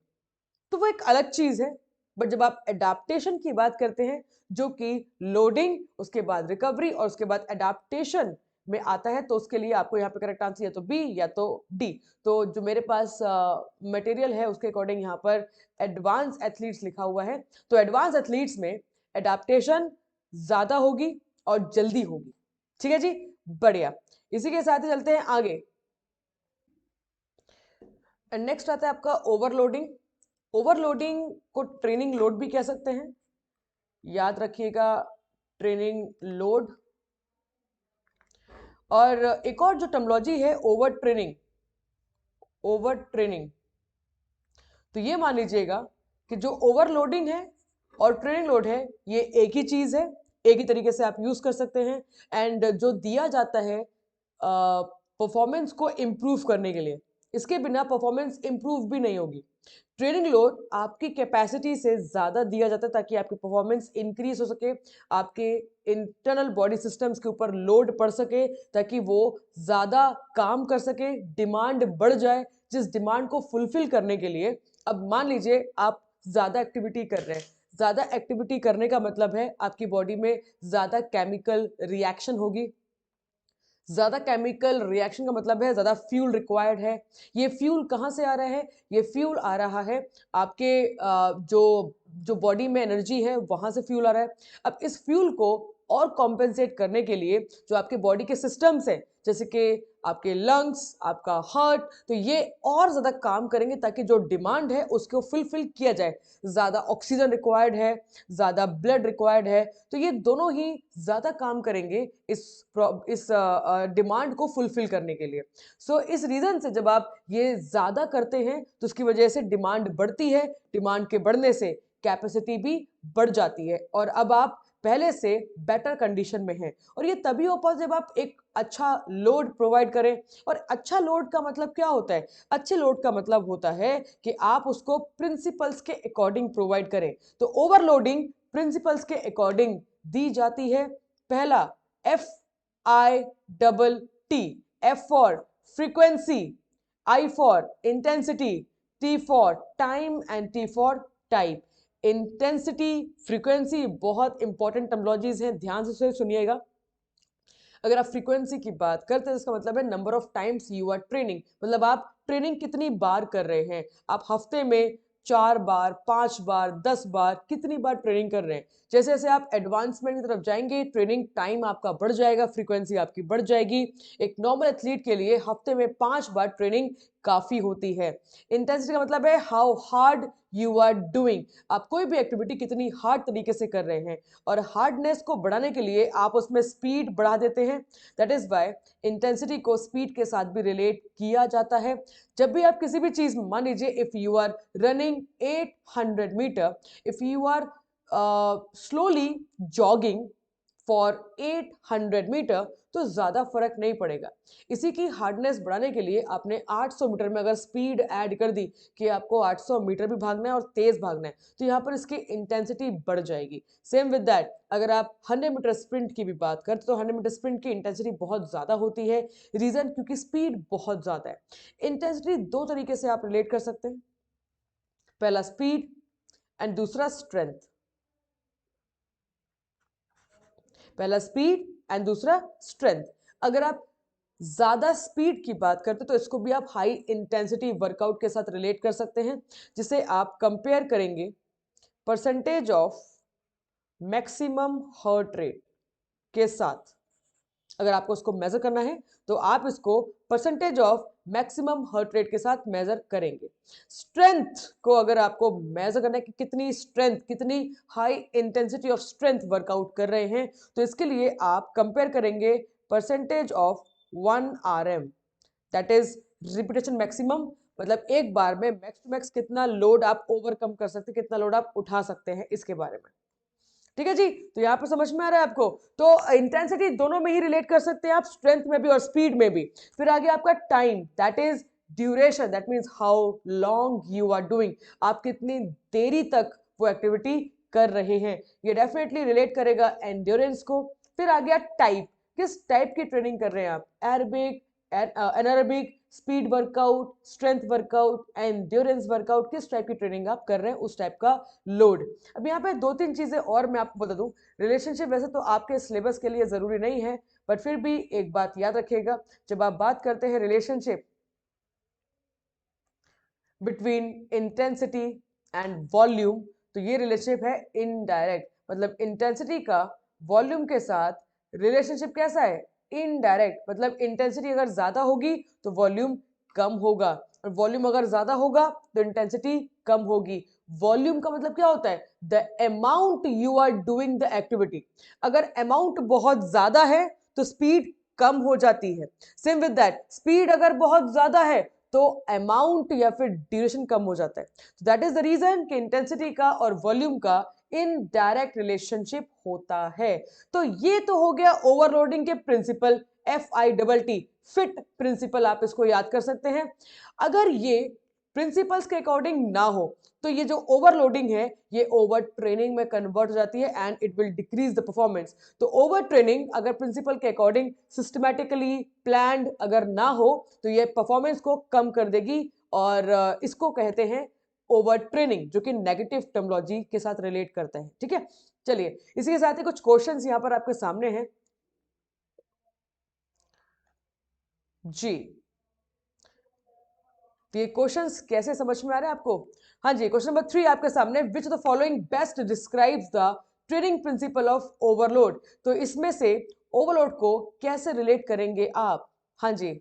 तो वो एक अलग चीज है। बट जब आप एडाप्टेशन की बात करते हैं, जो कि लोडिंग, उसके बाद रिकवरी और उसके बाद एडाप्टेशन में आता है, तो उसके लिए आपको यहाँ पे करेक्ट आंसर या तो बी या तो डी। तो जो मेरे पास मटेरियल है उसके अकॉर्डिंग यहाँ पर एडवांस एथलीट्स लिखा हुआ है। तो एडवांस एथलीट्स में एडाप्टेशन ज्यादा होगी और जल्दी होगी। ठीक है जी, बढ़िया। इसी के साथ ही चलते हैं आगे। नेक्स्ट आता है आपका ओवरलोडिंग। ओवरलोडिंग को ट्रेनिंग लोड भी कह सकते हैं, याद रखिएगा, ट्रेनिंग लोड। और एक और जो टर्मिनोलॉजी है, ओवर ट्रेनिंग। ओवर ट्रेनिंग, तो ये मान लीजिएगा कि जो ओवरलोडिंग है और ट्रेनिंग लोड है, ये एक ही चीज है, एक ही तरीके से आप यूज कर सकते हैं। एंड जो दिया जाता है परफॉर्मेंस को इंप्रूव करने के लिए, इसके बिना परफॉर्मेंस इंप्रूव भी नहीं होगी। ट्रेनिंग लोड आपकी कैपेसिटी से ज्यादा दिया जाता है ताकि आपकी परफॉर्मेंस इंक्रीज हो सके, आपके इंटरनल बॉडी सिस्टम्स के ऊपर लोड पड़ सके, ताकि वो ज्यादा काम कर सके, डिमांड बढ़ जाए, जिस डिमांड को फुलफिल करने के लिए। अब मान लीजिए आप ज्यादा एक्टिविटी कर रहे हैं, ज्यादा एक्टिविटी करने का मतलब है आपकी बॉडी में ज्यादा केमिकल रिएक्शन होगी। ज्यादा केमिकल रिएक्शन का मतलब है ज्यादा फ्यूल रिक्वायर्ड है। ये फ्यूल कहाँ से आ रहा है? ये फ्यूल आ रहा है आपके जो जो बॉडी में एनर्जी है वहां से फ्यूल आ रहा है। अब इस फ्यूल को और कॉम्पेंसेट करने के लिए जो आपके बॉडी के सिस्टम्स हैं, जैसे कि आपके लंग्स, आपका हार्ट, तो ये और ज्यादा काम करेंगे ताकि जो डिमांड है उसको फुलफिल किया जाए। ज्यादा ऑक्सीजन रिक्वायर्ड है, ज्यादा ब्लड रिक्वायर्ड है, तो ये दोनों ही ज्यादा काम करेंगे इस डिमांड को फुलफिल करने के लिए। सो इस रीजन से जब आप ये ज्यादा करते हैं तो उसकी वजह से डिमांड बढ़ती है, डिमांड के बढ़ने से कैपेसिटी भी बढ़ जाती है, और अब आप पहले से बेटर कंडीशन में हैं। और ये तभी हो पाता जब आप एक अच्छा लोड प्रोवाइड करें। और अच्छा लोड का मतलब क्या होता है? अच्छे लोड का मतलब होता है कि आप उसको प्रिंसिपल्स के अकॉर्डिंग प्रोवाइड करें। तो ओवरलोडिंग प्रिंसिपल्स के अकॉर्डिंग दी जाती है। पहला FITT, F for frequency, I for intensity, T for time and T for type. Intensity, frequency बहुत इंपॉर्टेंट टर्मिनोलॉजीज हैं, ध्यान से सुनिएगा। अगर आप फ्रीक्वेंसी की बात करते हैं, इसका मतलब है number of times you are training, मतलब आप ट्रेनिंग कितनी बार कर रहे हैं। आप हफ्ते में 4 बार, 5 बार, 10 बार, कितनी बार ट्रेनिंग कर रहे हैं। जैसे जैसे आप एडवांसमेंट की तरफ जाएंगे, ट्रेनिंग टाइम आपका बढ़ जाएगा, फ्रीक्वेंसी आपकी बढ़ जाएगी। एक नॉर्मल एथलीट के लिए हफ्ते में 5 बार ट्रेनिंग काफी होती है। इंटेंसिटी का मतलब है how hard you are doing, आप कोई भी एक्टिविटी कितनी हार्ड तरीके से कर रहे हैं। और हार्डनेस को बढ़ाने के लिए आप उसमें स्पीड बढ़ा देते हैं। दैट इज वाई इंटेंसिटी को स्पीड के साथ भी रिलेट किया जाता है। जब भी आप किसी भी चीज में, मान लीजिए if you are running 800 metre, if you are slowly jogging for 800 metre, तो ज्यादा फर्क नहीं पड़ेगा। इसी की हार्डनेस बढ़ाने के लिए आपने 800 मीटर में अगर स्पीड ऐड कर दी कि आपको 800 मीटर भी भागना है और तेज भागना है, तो यहाँ पर इसकी इंटेंसिटी बढ़ जाएगी। सेम विद दैट, अगर आप 100 मीटर स्प्रिंट की भी बात करते तो 100 मीटर स्प्रिंट की इंटेंसिटी बहुत ज्यादा होती है। रीजन क्योंकि स्पीड बहुत ज्यादा है। इंटेंसिटी दो तरीके से आप रिलेट कर सकते हैं, पहला स्पीड एंड दूसरा स्ट्रेंथ। पहला स्पीड एंड दूसरा स्ट्रेंथ। अगर आप ज्यादा स्पीड की बात करते तो इसको भी आप हाई इंटेंसिटी वर्कआउट के साथ रिलेट कर सकते हैं, जिसे आप कंपेयर करेंगे percentage of maximum heart rate के साथ अगर आपको उसको मेजर करना है तो आप इसको percentage of maximum heart rate के साथ मेजर करेंगे। स्ट्रेंथ को अगर आपको मेजर करना है कि कितनी स्ट्रेंथ, कितनी high intensity of strength workout कर रहे हैं, तो इसके लिए आप कंपेयर करेंगे percentage of 1 RM, that is repetition maximum, मतलब एक बार में मैक्स टू मैक्स कितना लोड आप ओवरकम कर सकते हैं, कितना लोड आप उठा सकते हैं, इसके बारे में। ठीक है जी, तो यहां पर समझ में आ रहा है आपको। तो इंटेंसिटी दोनों में ही रिलेट कर सकते हैं आप, स्ट्रेंथ में भी और स्पीड में भी। फिर आगे आपका time, that is duration, that means how long you are doing, आप कितनी देरी तक वो एक्टिविटी कर रहे हैं, ये डेफिनेटली रिलेट करेगा एंड्योरेंस को। फिर आ गया टाइप, किस टाइप की ट्रेनिंग कर रहे हैं आप, aerobic, anaerobic, speed workout, strength workout, endurance workout, किस टाइप की ट्रेनिंग आप कर रहे हैं, उस टाइप का लोड। अब यहाँ पे 2-3 चीजें और मैं आपको बता दूं। रिलेशनशिप वैसे तो आपके सिलेबस के लिए जरूरी नहीं है, बट फिर भी एक बात याद रखिएगा, जब आप बात करते हैं relationship between intensity and volume, तो ये रिलेशनशिप है इनडायरेक्ट, मतलब इंटेंसिटी का वॉल्यूम के साथ रिलेशनशिप कैसा है, इनडायरेक्ट, मतलब इंटेंसिटी अगर ज्यादा होगी तो वॉल्यूम कम होगा, और वॉल्यूम अगर ज्यादा होगा तो इंटेंसिटी कम होगी। वॉल्यूम का मतलब क्या होता है, the amount you are doing the activity, अगर अमाउंट बहुत ज्यादा है तो स्पीड कम हो जाती है। सेम विद दैट, स्पीड अगर बहुत ज्यादा है तो अमाउंट या फिर ड्यूरेशन कम हो जाता है। दैट इज द रीजन कि इंटेंसिटी का और वॉल्यूम का इनडायरेक्ट रिलेशनशिप होता है। तो ये तो हो गया ओवरलोडिंग के प्रिंसिपल, FIT, फिट प्रिंसिपल, आप इसको याद कर सकते हैं। अगर ये प्रिंसिपल्स के अकॉर्डिंग ना हो तो ये जो ओवरलोडिंग है ये ओवर ट्रेनिंग में कन्वर्ट हो जाती है and it will decrease the performance. तो ओवर ट्रेनिंग अगर प्रिंसिपल के अकॉर्डिंग सिस्टमैटिकली प्लान्ड अगर ना हो तो ये परफॉर्मेंस को कम कर देगी, और इसको कहते हैं ओवर ट्रेनिंग, जो कि नेगेटिव टर्मिनोलॉजी के साथ रिलेट करता है। ठीक है, चलिए इसी के साथ ही कुछ क्वेश्चंस यहां पर आपके सामने हैं जी। तो ये क्वेश्चंस कैसे समझ में आ रहे हैं आपको? हाँ जी, क्वेश्चन नंबर 3 आपके सामने, which of the following best describes the training principle of overload, तो इसमें से ओवरलोड को कैसे रिलेट करेंगे आप? हाँ जी,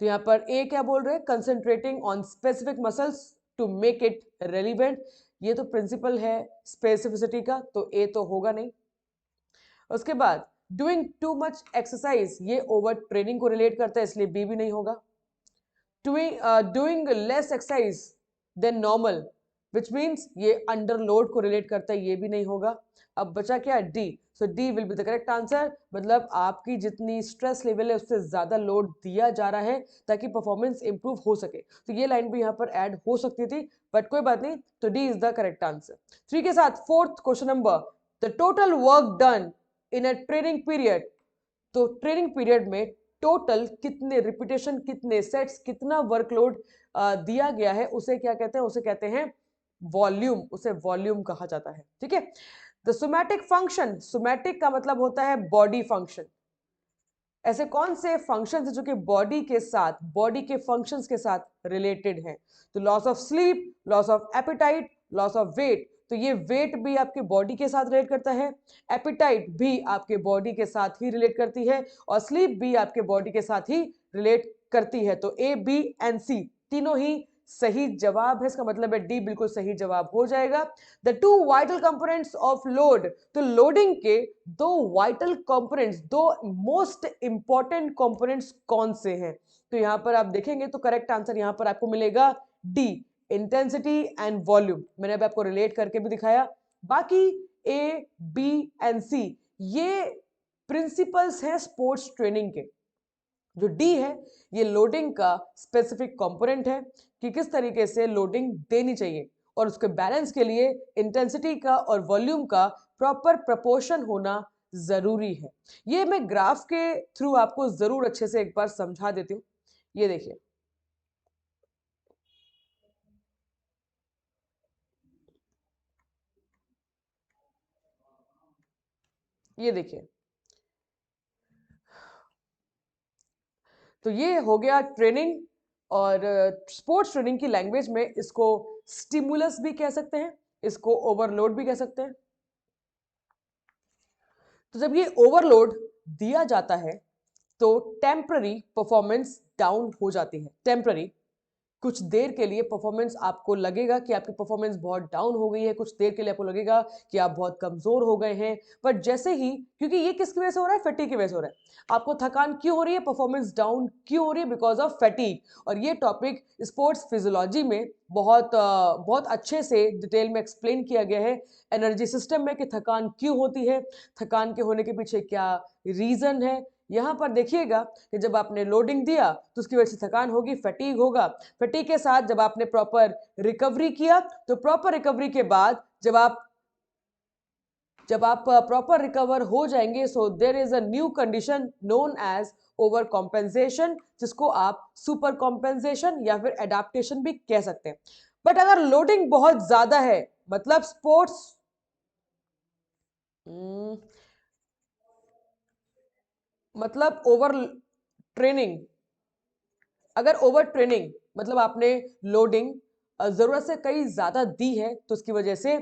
तो यहां पर ए क्या बोल रहे हैं, concentrating on specific muscles to make it relevant, ये तो प्रिंसिपल है स्पेसिफिसिटी का, तो ए तो होगा नहीं। उसके बाद डूइंग टू मच एक्सरसाइज, ये ओवर ट्रेनिंग को रिलेट करता है, इसलिए बी भी नहीं होगा। Doing less exercise than normal, which means ये अंडर लोड को रिलेट करता है, ये भी नहीं होगा। अब बचा क्या, D, so D will be the correct answer, मतलब आपकी जितनी स्ट्रेस लेवल है उससे ज्यादा लोड दिया जा रहा है ताकि परफॉर्मेंस इंप्रूव हो सके, तो ये लाइन भी यहाँ पर ऐड हो सकती थी, बट कोई बात नहीं, तो D is the correct answer. 3 के साथ fourth question number, the total work done in a training period, तो ट्रेनिंग पीरियड में टोटल कितने रिपीटेशन, कितने सेट्स, कितना वर्कलोड दिया गया है, उसे क्या कहते हैं, उसे कहते हैं वॉल्यूम, उसे वॉल्यूम कहा जाता है। ठीक है, द सोमैटिक फंक्शन, सोमैटिक का मतलब होता है बॉडी फंक्शन, ऐसे कौन से फंक्शंस जो कि बॉडी के साथ, बॉडी के फंक्शंस के साथ रिलेटेड हैं, तो loss of sleep, loss of appetite, loss of weight, तो ये वेट भी आपके बॉडी के साथ रिलेट करता है, एपिटाइट भी आपके बॉडी के साथ ही रिलेट करती है, और स्लीप भी आपके बॉडी के साथ ही रिलेट करती है। तो ए, बी एंड सी तीनों ही सही जवाब है, इसका मतलब है डी बिल्कुल सही जवाब हो जाएगा। The two vital components of load, तो लोडिंग के दो वाइटल कंपोनेंट्स, दो मोस्ट इंपॉर्टेंट कंपोनेंट्स कौन से हैं, तो यहां पर आप देखेंगे तो करेक्ट आंसर यहां पर आपको मिलेगा डी, इंटेंसिटी एंड वॉल्यूम, मैंने अभी आपको रिलेट करके भी दिखाया। बाकी ए, बी एंड सी ये प्रिंसिपल्स हैं स्पोर्ट्स ट्रेनिंग के। जो डी है ये लोडिंग का स्पेसिफिक कंपोनेंट है कि किस तरीके से लोडिंग देनी चाहिए, और उसके बैलेंस के लिए इंटेंसिटी का और वॉल्यूम का प्रॉपर प्रपोर्शन होना जरूरी है। ये मैं ग्राफ के थ्रू आपको जरूर अच्छे से एक बार समझा देती हूँ। ये देखिए, ये देखिए, तो ये हो गया ट्रेनिंग, और स्पोर्ट्स ट्रेनिंग की लैंग्वेज में इसको स्टिमुलस भी कह सकते हैं, इसको ओवरलोड भी कह सकते हैं। तो जब ये ओवरलोड दिया जाता है तो टेम्पररी परफॉर्मेंस डाउन हो जाती है। टेम्पररी, कुछ देर के लिए परफॉर्मेंस आपको लगेगा कि आपकी परफॉर्मेंस बहुत डाउन हो गई है, कुछ देर के लिए आपको लगेगा कि आप बहुत कमजोर हो गए हैं। पर जैसे ही, क्योंकि ये किसकी वजह से हो रहा है, फैटीग की वजह से हो रहा है। आपको थकान क्यों हो रही है, परफॉर्मेंस डाउन क्यों हो रही है, बिकॉज ऑफ फैटीग। और ये टॉपिक स्पोर्ट्स फिजियोलॉजी में बहुत अच्छे से डिटेल में एक्सप्लेन किया गया है एनर्जी सिस्टम में, कि थकान क्यों होती है, थकान के होने के पीछे क्या रीजन है। यहां पर देखिएगा कि जब आपने लोडिंग दिया तो उसकी वजह से थकान होगी, फटीग होगा। फटीग के साथ जब आपने प्रॉपर रिकवरी किया, तो प्रॉपर रिकवरी के बाद जब आप प्रॉपर रिकवर हो जाएंगे, so there is a new condition known as over compensation, जिसको आप सुपर कॉम्पेंसेशन या फिर एडाप्टेशन भी कह सकते हैं। बट अगर लोडिंग बहुत ज्यादा है, मतलब स्पोर्ट्स मतलब ओवर ट्रेनिंग, अगर ओवर ट्रेनिंग मतलब आपने लोडिंग जरूरत से कई ज्यादा दी है, तो उसकी वजह से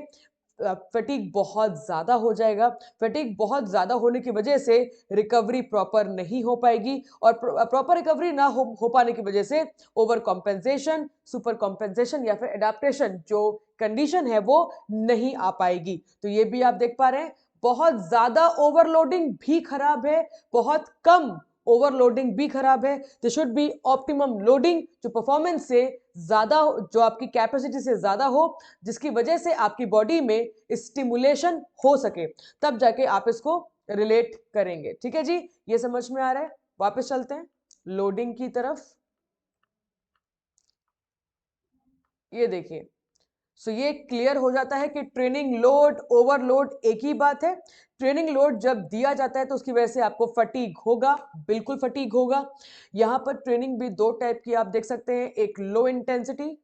फटीग बहुत ज्यादा हो जाएगा। फटीग बहुत ज्यादा होने की वजह से रिकवरी प्रॉपर नहीं हो पाएगी, और प्रॉपर रिकवरी ना हो पाने की वजह से ओवर कॉम्पेंसेशन, सुपर कॉम्पेंसेशन या फिर एडाप्टेशन जो कंडीशन है वो नहीं आ पाएगी। तो ये भी आप देख पा रहे हैं, बहुत ज्यादा ओवरलोडिंग भी खराब है, बहुत कम ओवरलोडिंग भी खराब है। दे शुड बी ऑप्टिमम लोडिंग, जो परफॉर्मेंस से ज्यादा, जो आपकी कैपेसिटी से ज्यादा हो, जिसकी वजह से आपकी बॉडी में स्टिमुलेशन हो सके, तब जाके आप इसको रिलेट करेंगे। ठीक है जी, ये समझ में आ रहा है। वापस चलते हैं लोडिंग की तरफ। ये देखिए, सो ये क्लियर हो जाता है कि ट्रेनिंग लोड, ओवरलोड एक ही बात है। ट्रेनिंग लोड जब दिया जाता है तो उसकी वजह से आपको फटीग होगा, बिल्कुल फटीग होगा। यहां पर ट्रेनिंग भी दो टाइप की आप देख सकते हैं, एक लो इंटेंसिटी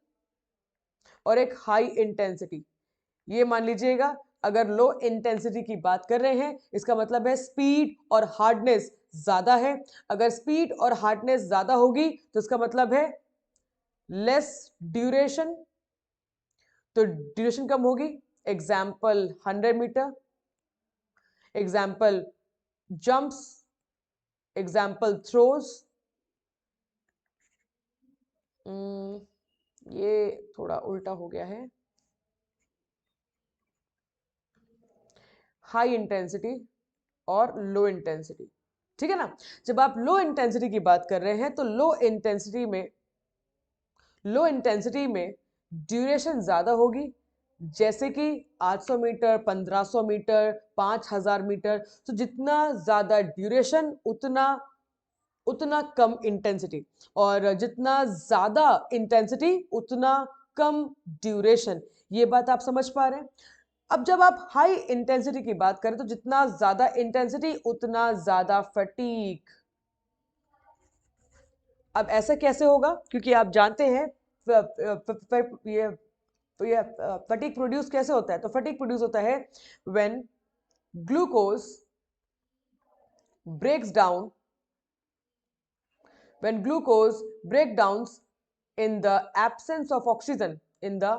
और एक हाई इंटेंसिटी। ये मान लीजिएगा, अगर लो इंटेंसिटी की बात कर रहे हैं, इसका मतलब है स्पीड और हार्डनेस ज्यादा है। अगर स्पीड और हार्डनेस ज्यादा होगी तो इसका मतलब है लेस ड्यूरेशन, तो ड्यूरेशन कम होगी। Example 100 metre, example jumps, example throws. ये थोड़ा उल्टा हो गया है। हाई इंटेंसिटी और लो इंटेंसिटी, ठीक है ना। जब आप लो इंटेंसिटी की बात कर रहे हैं तो लो इंटेंसिटी में ड्यूरेशन ज्यादा होगी, जैसे कि 800 मीटर, 1500 मीटर, 5000 मीटर। तो जितना ज्यादा ड्यूरेशन उतना उतना कम इंटेंसिटी, और जितना ज्यादा इंटेंसिटी उतना कम ड्यूरेशन। ये बात आप समझ पा रहे हैं। अब जब आप हाई इंटेंसिटी की बात करें तो जितना ज्यादा इंटेंसिटी उतना ज्यादा फटीग। अब ऐसा कैसे होगा, क्योंकि आप जानते हैं ये ये फटीग प्रोड्यूस कैसे होता है। तो फटीग प्रोड्यूस होता है when glucose breaks down, when glucose breakdowns in the absence of oxygen, in the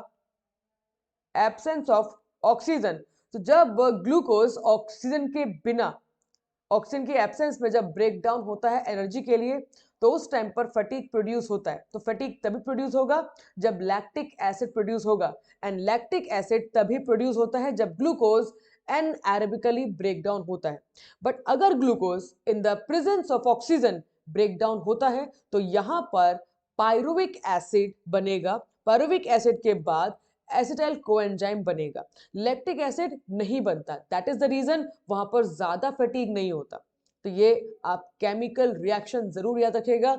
absence of oxygen। तो जब ग्लूकोज ऑक्सीजन के बिना, ऑक्सीजन के एब्सेंस में जब ब्रेक डाउन होता है एनर्जी के लिए, तो उस टाइम पर फटीग प्रोड्यूस होता है। तो फटीग तभी प्रोड्यूस होगा जब लैक्टिक एसिड प्रोड्यूस होगा, एंड लैक्टिक एसिड तभी प्रोड्यूस होता है जब ग्लूकोज एनएरोबिकली ब्रेक डाउन होता है। बट अगर glucose in the presence of oxygen break down होता है तो यहां पर पायरुविक एसिड बनेगा। पायरुविक एसिड के बाद एसिटाइल कोएंजाइम बनेगा, लैक्टिक एसिड नहीं बनता। दैट इज द रीजन वहां पर ज्यादा फटीग नहीं होता। तो ये आप केमिकल रिएक्शन जरूर याद रखिएगा।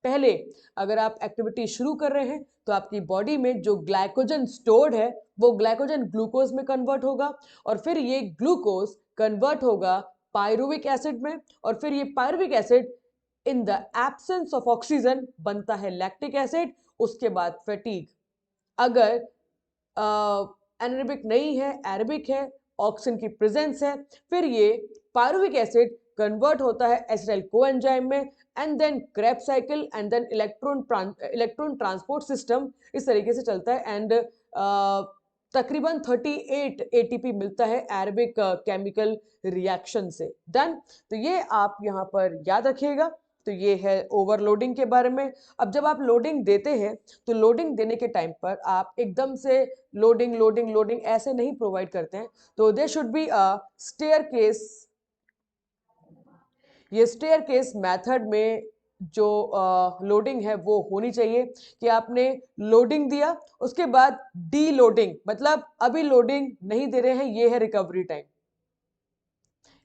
पहले अगर आप एक्टिविटी शुरू कर रहे हैं तो आपकी बॉडी में जो ग्लाइकोजन स्टोर्ड है वो ग्लाइकोजन ग्लूकोज में कन्वर्ट होगा, और फिर ये ग्लूकोज कन्वर्ट होगा पायरुविक एसिड में, और फिर ये pyruvic acid in the absence of oxygen बनता है लैक्टिक एसिड। उसके बाद फटीग। अगर एनारोबिक नहीं है, एरोबिक है, ऑक्सीजन की प्रेजेंस है, फिर ये पायरुविक एसिड कन्वर्ट होता है एसिटाइल कोएंजाइम में, and then Krebs cycle, and then electron transport system इस तरीके से चलता है, एंड तकरीबन 38 एटीपी मिलता है एरोबिक केमिकल रिएक्शन से। डन। तो ये आप यहाँ पर याद रखिएगा। तो ये है ओवरलोडिंग के बारे में। अब जब आप लोडिंग देते हैं तो लोडिंग देने के टाइम पर आप एकदम से लोडिंग लोडिंग लोडिंग ऐसे नहीं प्रोवाइड करते हैं। तो there should be a staircase. ये स्टेयर केस मैथड में जो लोडिंग है वो होनी चाहिए कि आपने लोडिंग दिया, उसके बाद डी लोडिंग, मतलब अभी लोडिंग नहीं दे रहे हैं, ये है रिकवरी टाइम।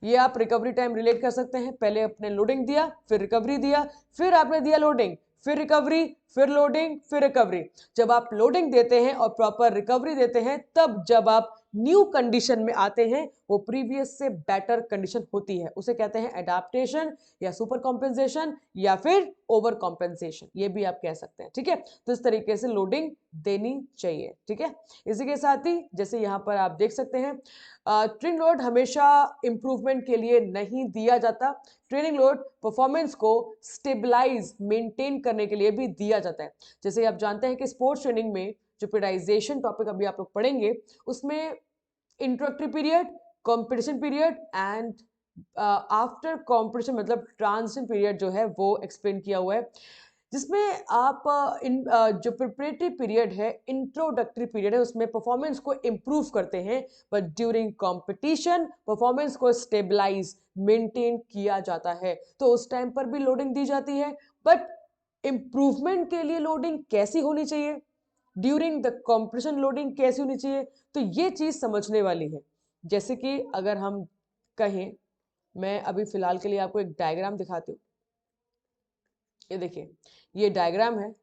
ये आप रिकवरी टाइम रिलेट कर सकते हैं। पहले आपने लोडिंग दिया, फिर रिकवरी दिया, फिर आपने दिया लोडिंग, फिर रिकवरी, फिर लोडिंग, फिर रिकवरी। जब आप लोडिंग देते हैं और प्रॉपर रिकवरी देते हैं, तब जब आप न्यू कंडीशन में आते हैं, वो प्रीवियस से बेटर कंडीशन होती है। उसे कहते हैं एडाप्टेशन या सुपर कॉम्पेंसेशन या फिर ओवर कॉम्पेंसेशन, ये भी आप कह सकते हैं। ठीक है, तो इस तरीके से लोडिंग देनी चाहिए। ठीक है, इसी के साथ ही जैसे यहाँ पर आप देख सकते हैं, ट्रेनिंग लोड हमेशा इंप्रूवमेंट के लिए नहीं दिया जाता। ट्रेनिंग लोड परफॉर्मेंस को स्टेबलाइज मेंटेन करने के लिए भी दिया जाता है। जैसे आप जानते हैं कि स्पोर्ट्स ट्रेनिंग में जो पीरियडाइजेशन टॉपिक अभी आप लोग पढ़ेंगे, उसमें introductory period, competition period and after competition मतलब ट्रांजिशन पीरियड जो है वो एक्सप्लेन किया हुआ है, जिसमें आप जो प्रिपरेटरी पीरियड है, इंट्रोडक्टरी पीरियड है, उसमें परफॉर्मेंस को इम्प्रूव करते हैं, बट ड्यूरिंग कंपटीशन परफॉर्मेंस को स्टेबलाइज मेंटेन किया जाता है। तो उस टाइम पर भी लोडिंग दी जाती है, बट इम्प्रूवमेंट के लिए लोडिंग कैसी होनी चाहिए, ड्यूरिंग द कंपटीशन लोडिंग कैसी होनी चाहिए, तो ये चीज समझने वाली है। जैसे कि अगर हम कहें, मैं अभी फिलहाल के लिए आपको एक डायग्राम दिखाती हूँ। ये देखिए, ये डायग्राम है।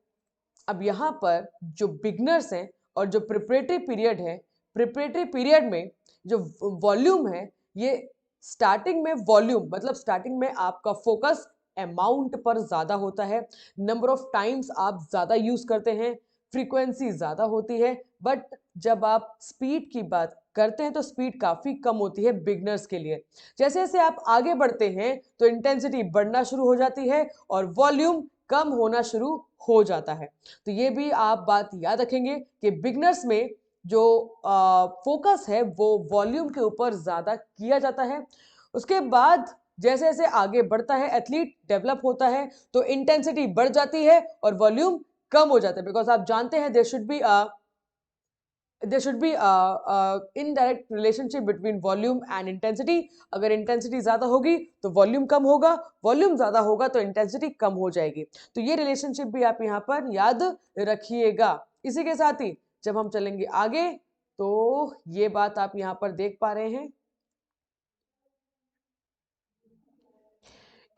अब यहाँ पर जो बिगनर्स हैं और जो प्रिपरेटरी पीरियड है, प्रिपरेटरी पीरियड में जो वॉल्यूम है, ये स्टार्टिंग में वॉल्यूम मतलब स्टार्टिंग में आपका फोकस अमाउंट पर ज्यादा होता है, नंबर ऑफ टाइम्स आप ज्यादा यूज करते हैं, फ्रीक्वेंसी ज्यादा होती है। बट जब आप स्पीड की बात करते हैं तो स्पीड काफी कम होती है बिगनर्स के लिए। जैसे जैसे आप आगे बढ़ते हैं तो इंटेंसिटी बढ़ना शुरू हो जाती है और वॉल्यूम कम होना शुरू हो जाता है। तो ये भी आप बात याद रखेंगे कि बिगनर्स में जो फोकस है वो वॉल्यूम के ऊपर ज्यादा किया जाता है। उसके बाद जैसे जैसे आगे बढ़ता है, एथलीट डेवलप होता है, तो इंटेंसिटी बढ़ जाती है और वॉल्यूम कम हो जाता है। बिकॉज आप जानते हैं there should be a indirect relationship between volume and intensity। अगर इंटेंसिटी ज्यादा होगी तो वॉल्यूम कम होगा, वॉल्यूम ज्यादा होगा तो इंटेंसिटी कम हो जाएगी। तो ये रिलेशनशिप भी आप यहाँ पर याद रखिएगा। इसी के साथ ही जब हम चलेंगे आगे तो ये बात आप यहाँ पर देख पा रहे हैं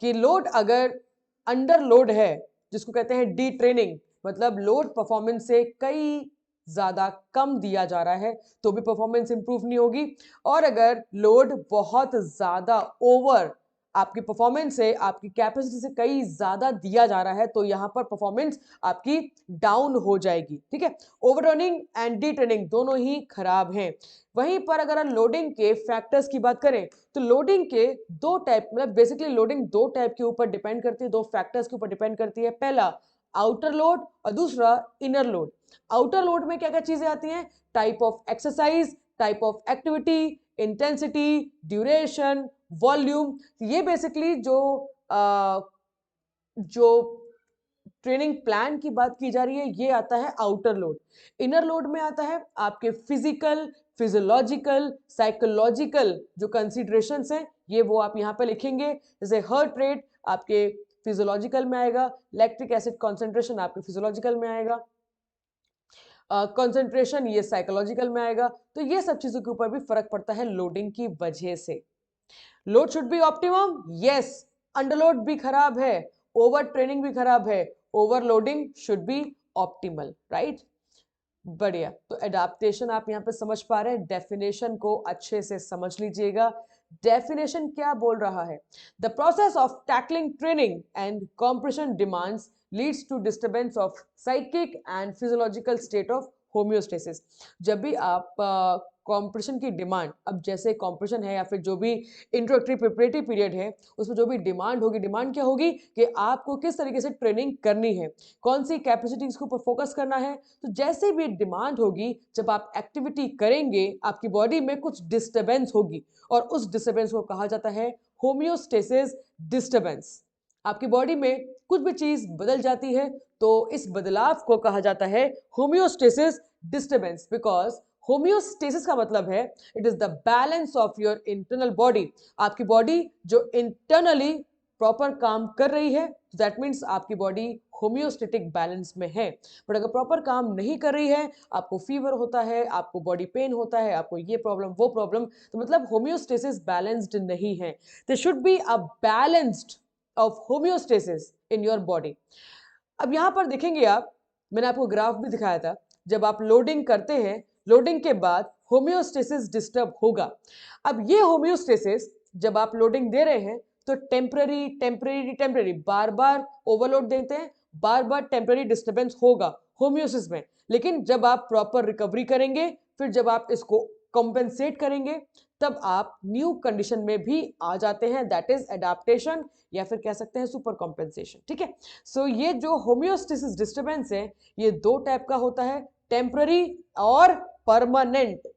कि लोड अगर अंडर लोड है, जिसको कहते हैं डी ट्रेनिंग, मतलब लोड परफॉर्मेंस से कई ज्यादा कम दिया जा रहा है तो भी परफॉर्मेंस इंप्रूव नहीं होगी। और अगर लोड बहुत ज्यादा ओवर आपकी परफॉर्मेंस से, आपकी कैपेसिटी से कई ज्यादा दिया जा रहा है तो यहां पर परफॉर्मेंस आपकी डाउन हो जाएगी। ठीक है, over running and D training दोनों ही खराब हैं। वहीं पर अगर हम लोडिंग के फैक्टर्स की बात करें तो लोडिंग के दो टाइप, मतलब बेसिकली लोडिंग दो टाइप के ऊपर डिपेंड करती है, दो फैक्टर्स के ऊपर डिपेंड करती है। पहला आउटर लोड और दूसरा इनर लोड। आउटर लोड में क्या क्या चीजें आती हैं? Type of exercise, type of activity, intensity, duration, volume. ये बेसिकली जो ट्रेनिंग प्लान की बात की जा रही है, ये आता है आउटर लोड। इनर लोड में आता है आपके फिजिकल, फिजियोलॉजिकल, साइकोलॉजिकल जो कंसीडरेशंस हैं, ये वो आप यहाँ पे लिखेंगे। जैसे हार्ट रेट आपके फिजियोलॉजिकल में आएगा, लैक्टिक एसिड कॉन्सेंट्रेशन आपके फिजियोलॉजिकल में आएगा, कंसंट्रेशन ये साइकोलॉजिकल में आएगा। तो ये सब चीजों के ऊपर भी फर्क पड़ता है लोडिंग की वजह से। Load should be optimum, yes. Underload भी खराब है, ओवर ट्रेनिंग भी खराब है, overloading should be optimal, right. बढ़िया। तो एडाप्टेशन आप यहाँ पे समझ पा रहे हैं, डेफिनेशन को अच्छे से समझ लीजिएगा। डेफिनेशन क्या बोल रहा है? The process of tackling training and compression demands leads to disturbance of psychic and physiological state of homeostasis. जब भी आप कंपटीशन की डिमांड, अब जैसे कंपटीशन है या फिर जो भी इंट्रोडक्टरी प्रिपरेटरी पीरियड है उसमें जो भी डिमांड होगी, डिमांड क्या होगी कि आपको किस तरीके से ट्रेनिंग करनी है, कौन सी कैपेसिटीज के ऊपर फोकस करना है। तो जैसे भी डिमांड होगी, जब आप एक्टिविटी करेंगे आपकी बॉडी में कुछ डिस्टर्बेंस होगी और उस डिस्टर्बेंस को कहा जाता है होम्योस्टेसिस डिस्टर्बेंस। आपकी बॉडी में कुछ भी चीज बदल जाती है तो इस बदलाव को कहा जाता है होम्योस्टेसिस डिस्टर्बेंस। बिकॉज होम्योस्टेसिस का मतलब है it is the balance of your internal body. आपकी बॉडी जो इंटरनली प्रॉपर काम कर रही है, दैट मीन्स आपकी बॉडी होम्योस्टेटिक बैलेंस में है। बट अगर प्रॉपर काम नहीं कर रही है, आपको फीवर होता है, आपको बॉडी पेन होता है, आपको ये प्रॉब्लम वो प्रॉब्लम, तो मतलब होम्योस्टेसिस बैलेंस्ड नहीं है। There should be a balanced of homeostasis in your body. अब यहां पर देखेंगे आप, मैंने आपको ग्राफ भी दिखाया था, जब आप लोडिंग करते हैं, लोडिंग के बाद होम्योस्टेसिस डिस्टर्ब होगा। अब ये होम्योस्टेसिस जब आप लोडिंग दे रहे हैं तो टेम्पररी टेम्पररी टेम्पररी बार बार ओवरलोड देते हैं, बार बार टेम्पररी डिस्टर्बेंस होगा होम्योसिस में। लेकिन जब आप प्रॉपर रिकवरी करेंगे, फिर जब आप इसको कॉम्पेंसेट करेंगे, तब आप न्यू कंडीशन में भी आ जाते हैं, दैट इज एडाप्टेशन या फिर कह सकते हैं सुपर कॉम्पेंसेशन। ठीक है, सो ये जो होम्योस्टेसिस डिस्टर्बेंस है ये दो टाइप का होता है, टेम्पररी और परमानेंट।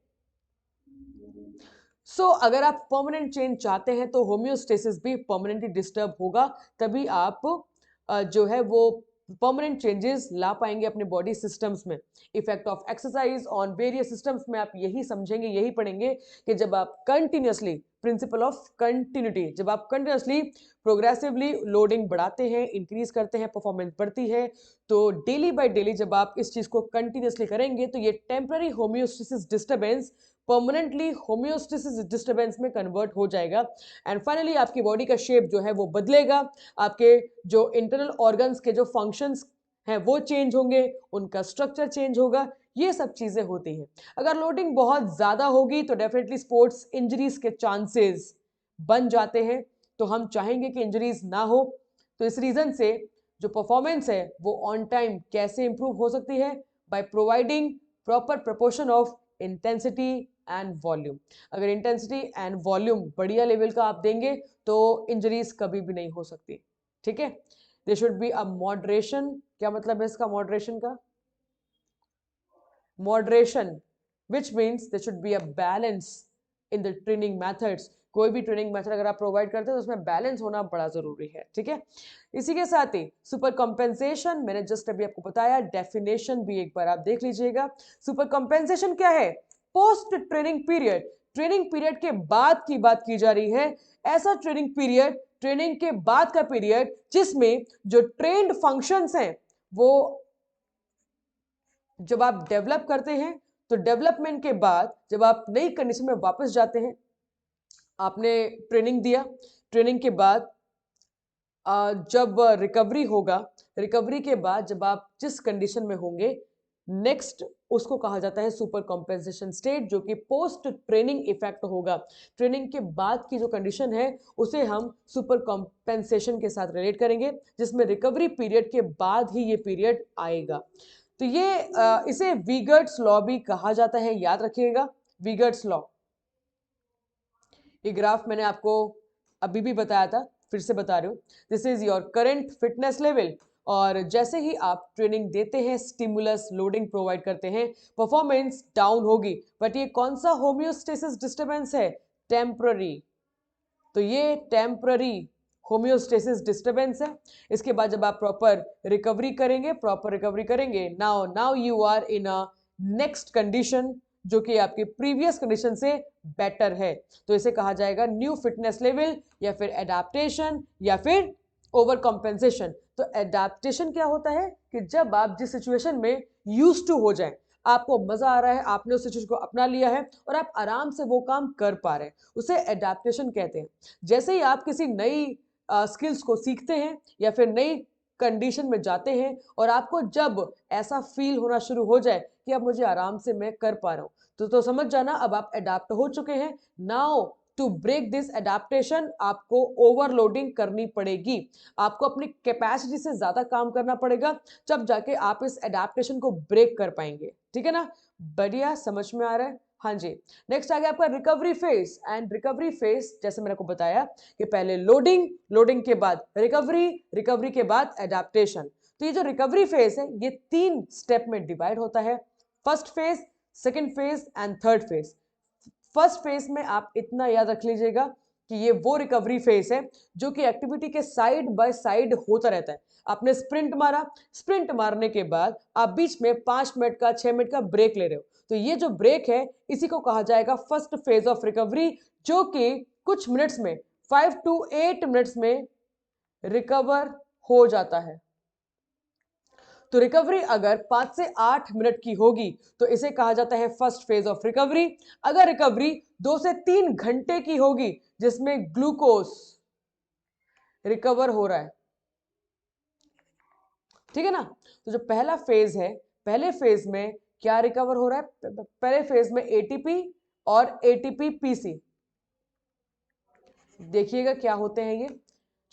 सो अगर आप परमानेंट चेंज चाहते हैं तो होम्योस्टेसिस भी परमानेंटली डिस्टर्ब होगा, तभी आप जो है वो परमानेंट चेंजेस ला पाएंगे अपने बॉडी सिस्टम्स में। Effect of exercise on various systems में आप यही समझेंगे, यही पढ़ेंगे कि जब आप कंटिन्यूसली, प्रिंसिपल ऑफ कंटिन्यूटी, जब आप कंटिन्यूसली प्रोग्रेसिवली लोडिंग बढ़ाते हैं, इंक्रीज करते हैं, परफॉर्मेंस बढ़ती है, तो डेली बाय डेली जब आप इस चीज को कंटिन्यूसली करेंगे तो ये temporary homeostasis disturbance permanently homeostasis disturbance में कन्वर्ट हो जाएगा। एंड फाइनली आपकी बॉडी का शेप जो है वो बदलेगा, आपके जो इंटरनल ऑर्गन्स के जो फंक्शंस हैं वो चेंज होंगे, उनका स्ट्रक्चर चेंज होगा, ये सब चीजें होती हैं। अगर लोडिंग बहुत ज्यादा होगी तो डेफिनेटली स्पोर्ट्स इंजरीज के चांसेस बन जाते हैं, तो हम चाहेंगे कि इंजरीज ना हो। तो इस रीजन से जो परफॉर्मेंस है वो ऑन टाइम कैसे इंप्रूव हो सकती है, by providing proper proportion of intensity and volume. अगर इंटेंसिटी एंड वॉल्यूम बढ़िया लेवल का आप देंगे तो इंजरीज कभी भी नहीं हो सकती। ठीक है, there should be a moderation. क्या मतलब है इसका मॉडरेशन का? Moderation which means there should be a balance in the training methods. कोई भी ट्रेनिंग मेथड अगर आप प्रोवाइड करते हैं तो उसमें बैलेंस होना बड़ा जरूरी है। ठीक है, इसी के साथ ही सुपर कंपेंसेशन, मैंने जस्ट अभी आपको बताया, डेफिनेशन भी एक बार आप देख लीजिएगा। सुपर कंपेंसेशन क्या है? Post training period, training period के बाद की बात की जा रही है। ऐसा ट्रेनिंग पीरियड, ट्रेनिंग के बाद का पीरियड जिसमें जो ट्रेन्ड फंक्शंस हैं वो जब आप डेवलप करते हैं, तो डेवलपमेंट के बाद जब आप नई कंडीशन में वापस जाते हैं, आपने ट्रेनिंग दिया, ट्रेनिंग के बाद जब रिकवरी होगा, रिकवरी के बाद जब आप जिस कंडीशन में होंगे नेक्स्ट, उसको कहा जाता है सुपर कॉम्पेंसेशन स्टेट, जो कि पोस्ट ट्रेनिंग इफेक्ट होगा। ट्रेनिंग के बाद की जो कंडीशन है उसे हम सुपर कॉम्पेंसेशन के साथ रिलेट करेंगे, जिसमें रिकवरी पीरियड के बाद ही ये पीरियड आएगा। तो ये इसे वीगर्ट्स लॉ भी कहा जाता है, याद रखिएगा, वीगर्ट्स लॉ। ये ग्राफ मैंने आपको अभी भी बताया था, फिर से बता रही हूँ। This is your current fitness level, और जैसे ही आप ट्रेनिंग देते हैं, स्टिमुलस लोडिंग प्रोवाइड करते हैं, परफॉर्मेंस डाउन होगी। बट ये कौन सा होम्योस्टेसिस डिस्टर्बेंस है? टेम्पररी। तो ये टेम्पररी होम्योस्टेसिस डिस्टर्बेंस है। इसके बाद जब आप प्रॉपर रिकवरी करेंगे, प्रॉपर रिकवरी करेंगे, now you are in a next condition जो कि आपकी प्रीवियस कंडीशन से बेटर है। तो इसे कहा जाएगा न्यू फिटनेस लेवल, या फिर एडाप्टेशन, या फिर ओवर कॉम्पेंसेशन। तो एडाप्टेशन क्या होता है कि जब आप जिस सिचुएशन में यूज टू हो जाए, आपको मजा आ रहा है, आपने उस सिचुएशन को अपना लिया है और आप आराम से वो काम कर पा रहे हैं, उसे एडाप्टेशन कहते हैं। जैसे ही आप किसी नई स्किल्स को सीखते हैं या फिर नई कंडीशन में जाते हैं और आपको जब ऐसा फील होना शुरू हो जाए कि अब मुझे आराम से मैं कर पा रहा हूं, तो समझ जाना अब आप अडाप्ट हो चुके हैं। Now to break this adaptation आपको ओवरलोडिंग करनी पड़ेगी, आपको अपनी कैपेसिटी से ज्यादा काम करना पड़ेगा, जब जाके आप इस एडाप्टेशन को ब्रेक कर पाएंगे। ठीक है ना? बढ़िया, समझ में आ रहा है? हाँ जी। नेक्स्ट आ गया आपका recovery phase. And recovery phase जैसे मैंने को बताया कि पहले लोडिंग, लोडिंग के बाद रिकवरी, रिकवरी के बाद एडेप्टेशन। तो ये जो रिकवरी फेज है ये 3 स्टेप में डिवाइड होता है, first phase, second phase and third phase. First phase में आप इतना याद रख लीजिएगा कि ये वो रिकवरी फेज है जो कि एक्टिविटी के साइड बाय साइड होता रहता है। आपने स्प्रिंट मारा, स्प्रिंट मारने के बाद आप बीच में 5 मिनट का 6 मिनट का ब्रेक ले रहे हो, तो ये जो ब्रेक है इसी को कहा जाएगा फर्स्ट फेज ऑफ रिकवरी, जो कि कुछ मिनट्स में 5 to 8 मिनट्स में रिकवर हो जाता है। तो रिकवरी अगर 5 से 8 मिनट की होगी तो इसे कहा जाता है फर्स्ट फेज ऑफ रिकवरी। अगर रिकवरी 2 से 3 घंटे की होगी जिसमें ग्लूकोज रिकवर हो रहा है, ठीक है ना। तो जो पहला फेज है, पहले फेज में क्या रिकवर हो रहा है? पहले फेज में एटीपी और एटीपी पीसी। देखिएगा क्या होते हैं ये।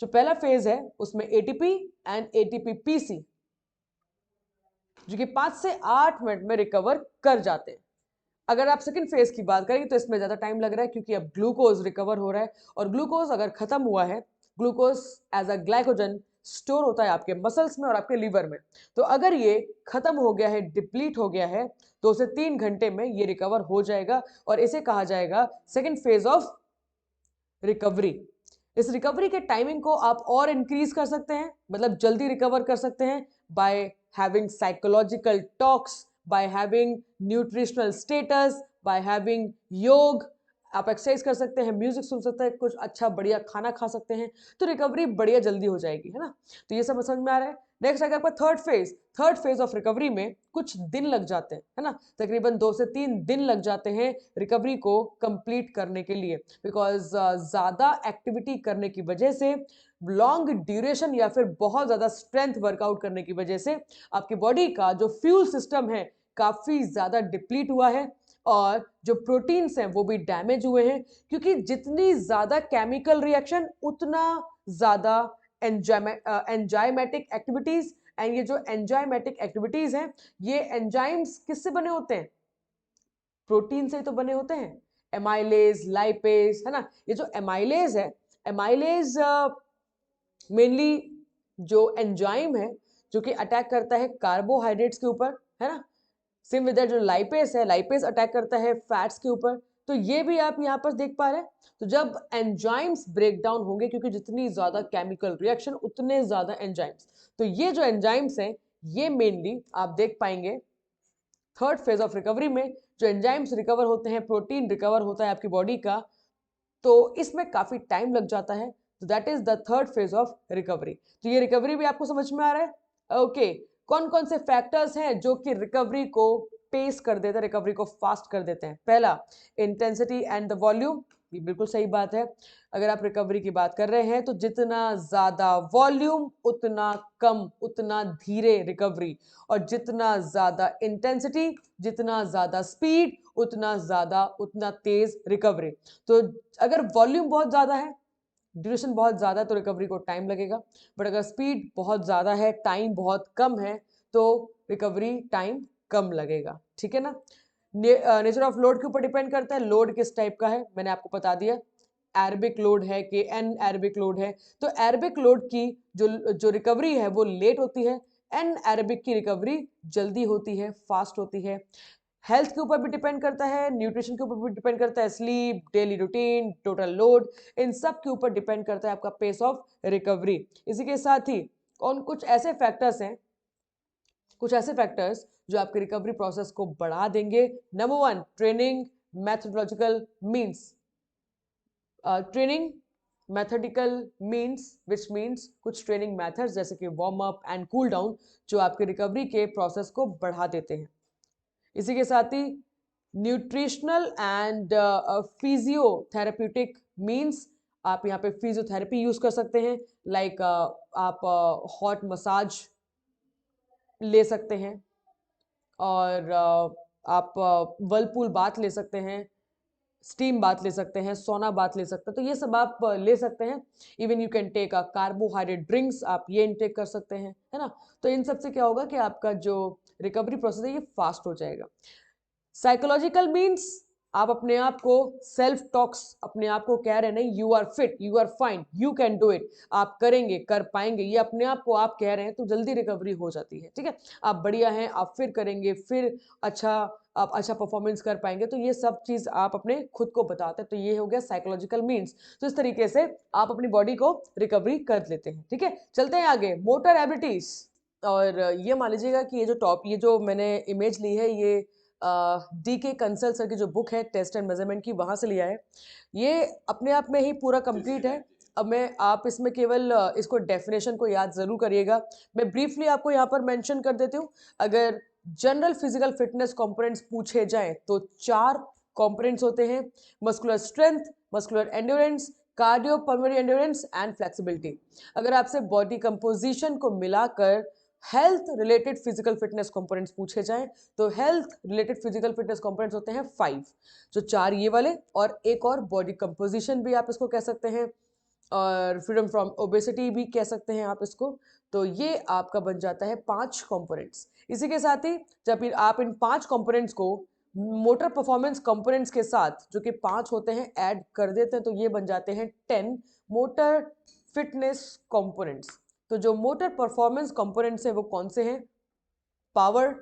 जो पहला फेज है उसमें एटीपी एंड एटीपी पीसी जो कि 5 से 8 मिनट में रिकवर कर जाते हैं। अगर आप सेकंड फेज की बात करें तो इसमें ज्यादा टाइम लग रहा है क्योंकि अब ग्लूकोज रिकवर हो रहा है, और ग्लूकोज अगर खत्म हुआ है, glucose as a glycogen store होता है आपके मसल्स में और आपके लीवर में, तो अगर ये खत्म हो गया है, डिप्लीट हो गया है, 2 से 3 घंटे में ये रिकवर हो जाएगा और इसे कहा जाएगा सेकेंड फेज ऑफ रिकवरी। इस रिकवरी के टाइमिंग को आप और इंक्रीज कर सकते हैं, मतलब जल्दी रिकवर कर सकते हैं by having psychological talks, by having nutritional status, by having योग। आप एक्सरसाइज कर सकते हैं, म्यूजिक सुन सकते हैं, कुछ अच्छा बढ़िया खाना खा सकते हैं, तो रिकवरी बढ़िया जल्दी हो जाएगी, है ना। तो ये सब समझ में आ रहा है। नेक्स्ट आएगा आपका third phase. Third phase of recovery में कुछ दिन लग जाते हैं, है ना, तकरीबन 2 से 3 दिन लग जाते हैं रिकवरी को कंप्लीट करने के लिए, बिकॉज ज्यादा एक्टिविटी करने की वजह से, लॉन्ग ड्यूरेशन या फिर बहुत ज्यादा स्ट्रेंथ वर्कआउट करने की वजह से आपकी बॉडी का जो फ्यूल सिस्टम है काफी ज्यादा डिप्लीट हुआ है, और जो प्रोटीन्स हैं वो भी डैमेज हुए हैं, क्योंकि जितनी ज्यादा केमिकल रिएक्शन उतना ज्यादा एंजाइमेटिक एक्टिविटीज। एंड ये जो एंजाइमेटिक एक्टिविटीज हैं, ये एंजाइम्स किससे बने होते हैं? प्रोटीन से ही तो बने होते हैं, एमाइलेज, लाइपेज, है ना। ये जो एमाइलेज है, एमाइलेज मेनली जो एंजाइम है जो कि अटैक करता है कार्बोहाइड्रेट्स के ऊपर, है ना। सेम विद दैट जो लाइपेज है, लाइपेज अटैक करता है फैट्स के ऊपर। तो ये भी आप यहाँ पर देख पा रहे हैं। तो जब एंजाइम्स ब्रेक डाउन होंगे, क्योंकि जितनी ज्यादा केमिकल रिएक्शन उतने ज्यादा एंजाइम्स, तो ये जो एंजाइम्स हैं ये मेनली आप देख पाएंगे थर्ड फेज ऑफ रिकवरी में। जो एंजाइम्स रिकवर होते हैं, प्रोटीन रिकवर होता है आपकी बॉडी का, तो इसमें काफी टाइम लग जाता है। तो that is the third phase of recovery. तो ये रिकवरी भी आपको समझ में आ रहा है? ओके। कौन कौन से फैक्टर्स हैं जो कि रिकवरी को पेस कर देते हैं, रिकवरी को फास्ट कर देते हैं? पहला, इंटेंसिटी एंड द वॉल्यूम। ये बिल्कुल सही बात है। अगर आप रिकवरी की बात कर रहे हैं तो जितना ज्यादा वॉल्यूम उतना कम, उतना धीरे रिकवरी, और जितना ज्यादा इंटेंसिटी, जितना ज्यादा स्पीड, उतना ज्यादा, उतना तेज रिकवरी। तो अगर वॉल्यूम बहुत ज्यादा है, ड्यूरेशन बहुत ज्यादा है, तो रिकवरी को टाइम लगेगा। बट अगर स्पीड बहुत ज्यादा है, टाइम बहुत कम है, तो रिकवरी टाइम कम लगेगा, ठीक है ना। नेचर ऑफ लोड के ऊपर डिपेंड करता है, लोड किस टाइप का है मैंने आपको बता दिया। एरोबिक लोड है कि एन एरोबिक लोड है। तो एरोबिक लोड की जो जो रिकवरी है वो लेट होती है, एन एरोबिक की रिकवरी जल्दी होती है, फास्ट होती है। हेल्थ के ऊपर भी डिपेंड करता है, न्यूट्रिशन के ऊपर भी डिपेंड करता है, sleep, daily routine, total load, इन सब के ऊपर डिपेंड करता है आपका पेस ऑफ रिकवरी। इसी के साथ ही कौन कुछ ऐसे फैक्टर्स हैं, कुछ ऐसे फैक्टर्स जो आपके रिकवरी प्रोसेस को बढ़ा देंगे। Number 1, training methodological means. Training methodical means which means कुछ ट्रेनिंग मेथड्स जैसे कि warm up and cool down जो आपके रिकवरी के प्रोसेस को बढ़ा देते हैं। इसी के साथ ही न्यूट्रिशनल एंड फिजियोथेरेप्यूटिक मीन्स, आप यहाँ पे फिजियोथेरेपी यूज कर सकते हैं, लाइक आप हॉट मसाज ले सकते हैं, और आप वर्लपूल बाथ ले सकते हैं, स्टीम बात ले सकते हैं, सोना बात ले सकते हैं, तो ये सब आप ले सकते हैं। Even you can take a carbohydrate drinks, आप ये इनटेक कर सकते हैं, है ना। तो इन सब से क्या होगा कि आपका जो रिकवरी प्रोसेस है ये फास्ट हो जाएगा। साइकोलॉजिकल मीन्स आप अपने आप को सेल्फ टॉक्स अपने आप को कह रहे हैं, नहीं you are fit, you are fine, you can do it, आप करेंगे, कर पाएंगे, ये अपने आप को आप कह रहे हैं तो जल्दी रिकवरी हो जाती है। ठीक है, आप बढ़िया हैं, आप फिर करेंगे, फिर अच्छा आप अच्छा परफॉर्मेंस कर पाएंगे, तो ये सब चीज आप अपने खुद को बताते हैं। तो ये हो गया साइकोलॉजिकल मीन्स। तो इस तरीके से आप अपनी बॉडी को रिकवरी कर लेते हैं। ठीक है, चलते हैं आगे, मोटर एबिलिटीज। और ये मान लीजिएगा कि ये जो मैंने इमेज ली है, ये DK कंसल सर की जो बुक है टेस्ट एंड मेजरमेंट की, वहां से लिया है। ये अपने आप में ही पूरा कंप्लीट है। अब मैं आप इसमें केवल इसको डेफिनेशन को याद जरूर करिएगा। मैं ब्रीफली आपको यहाँ पर मेंशन कर देती हूँ। अगर जनरल फिजिकल फिटनेस कंपोनेंट्स पूछे जाएं तो 4 कंपोनेंट्स होते हैं: muscular strength, muscular endurance, cardiopulmonary endurance and flexibility. अगर आपसे बॉडी कंपोजिशन को मिलाकर health related physical fitness components पूछे जाएं तो health related physical fitness components होते हैं 5, जो 4 ये वाले और एक और बॉडी कंपोजिशन भी आप इसको कह सकते हैं, और फ्रीडम फ्रॉम ओबेसिटी भी कह सकते हैं आप इसको। तो ये आपका बन जाता है 5 कंपोनेंट्स। इसी के साथ ही जब आप इन 5 कंपोनेंट्स को मोटर परफॉर्मेंस कंपोनेंट्स के साथ जो कि 5 होते हैं ऐड कर देते हैं तो ये बन जाते हैं 10 मोटर फिटनेस कंपोनेंट्स। तो जो मोटर परफॉर्मेंस कंपोनेंट्स हैं वो कौन से हैं? Power,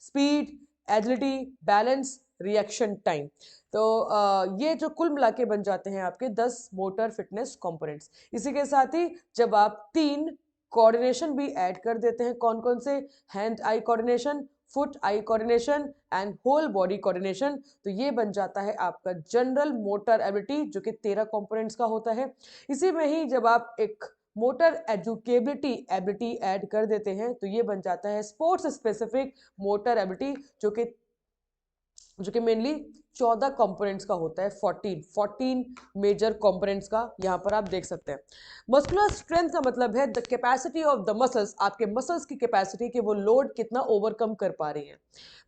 speed, agility, balance, reaction time. तो ये जो कुल मिला के बन जाते हैं आपके 10 मोटर फिटनेस कंपोनेंट्स। इसी के साथ ही जब आप 3 कोऑर्डिनेशन भी ऐड कर देते हैं, कौन कौन से? Hand eye coordination, foot eye coordination and whole body coordination. तो ये बन जाता है आपका जनरल मोटर एबिलिटी, जो कि 13 कंपोनेंट्स का होता है। इसी में ही जब आप एक मोटर एजुकेबिलिटी एबिलिटी ऐड कर देते हैं तो ये बन जाता है स्पोर्ट्स स्पेसिफिक मोटर एबिलिटी, जो कि मेनली 14 कंपोनेंट्स का होता है। 14 मेजर कंपोनेंट्स का यहाँ पर आप देख सकते हैं। मस्कुलर स्ट्रेंथ का मतलब है the capacity of the muscles, आपके मसल्स की कैपेसिटी कि वो लोड कितना ओवरकम कर पा रही हैं।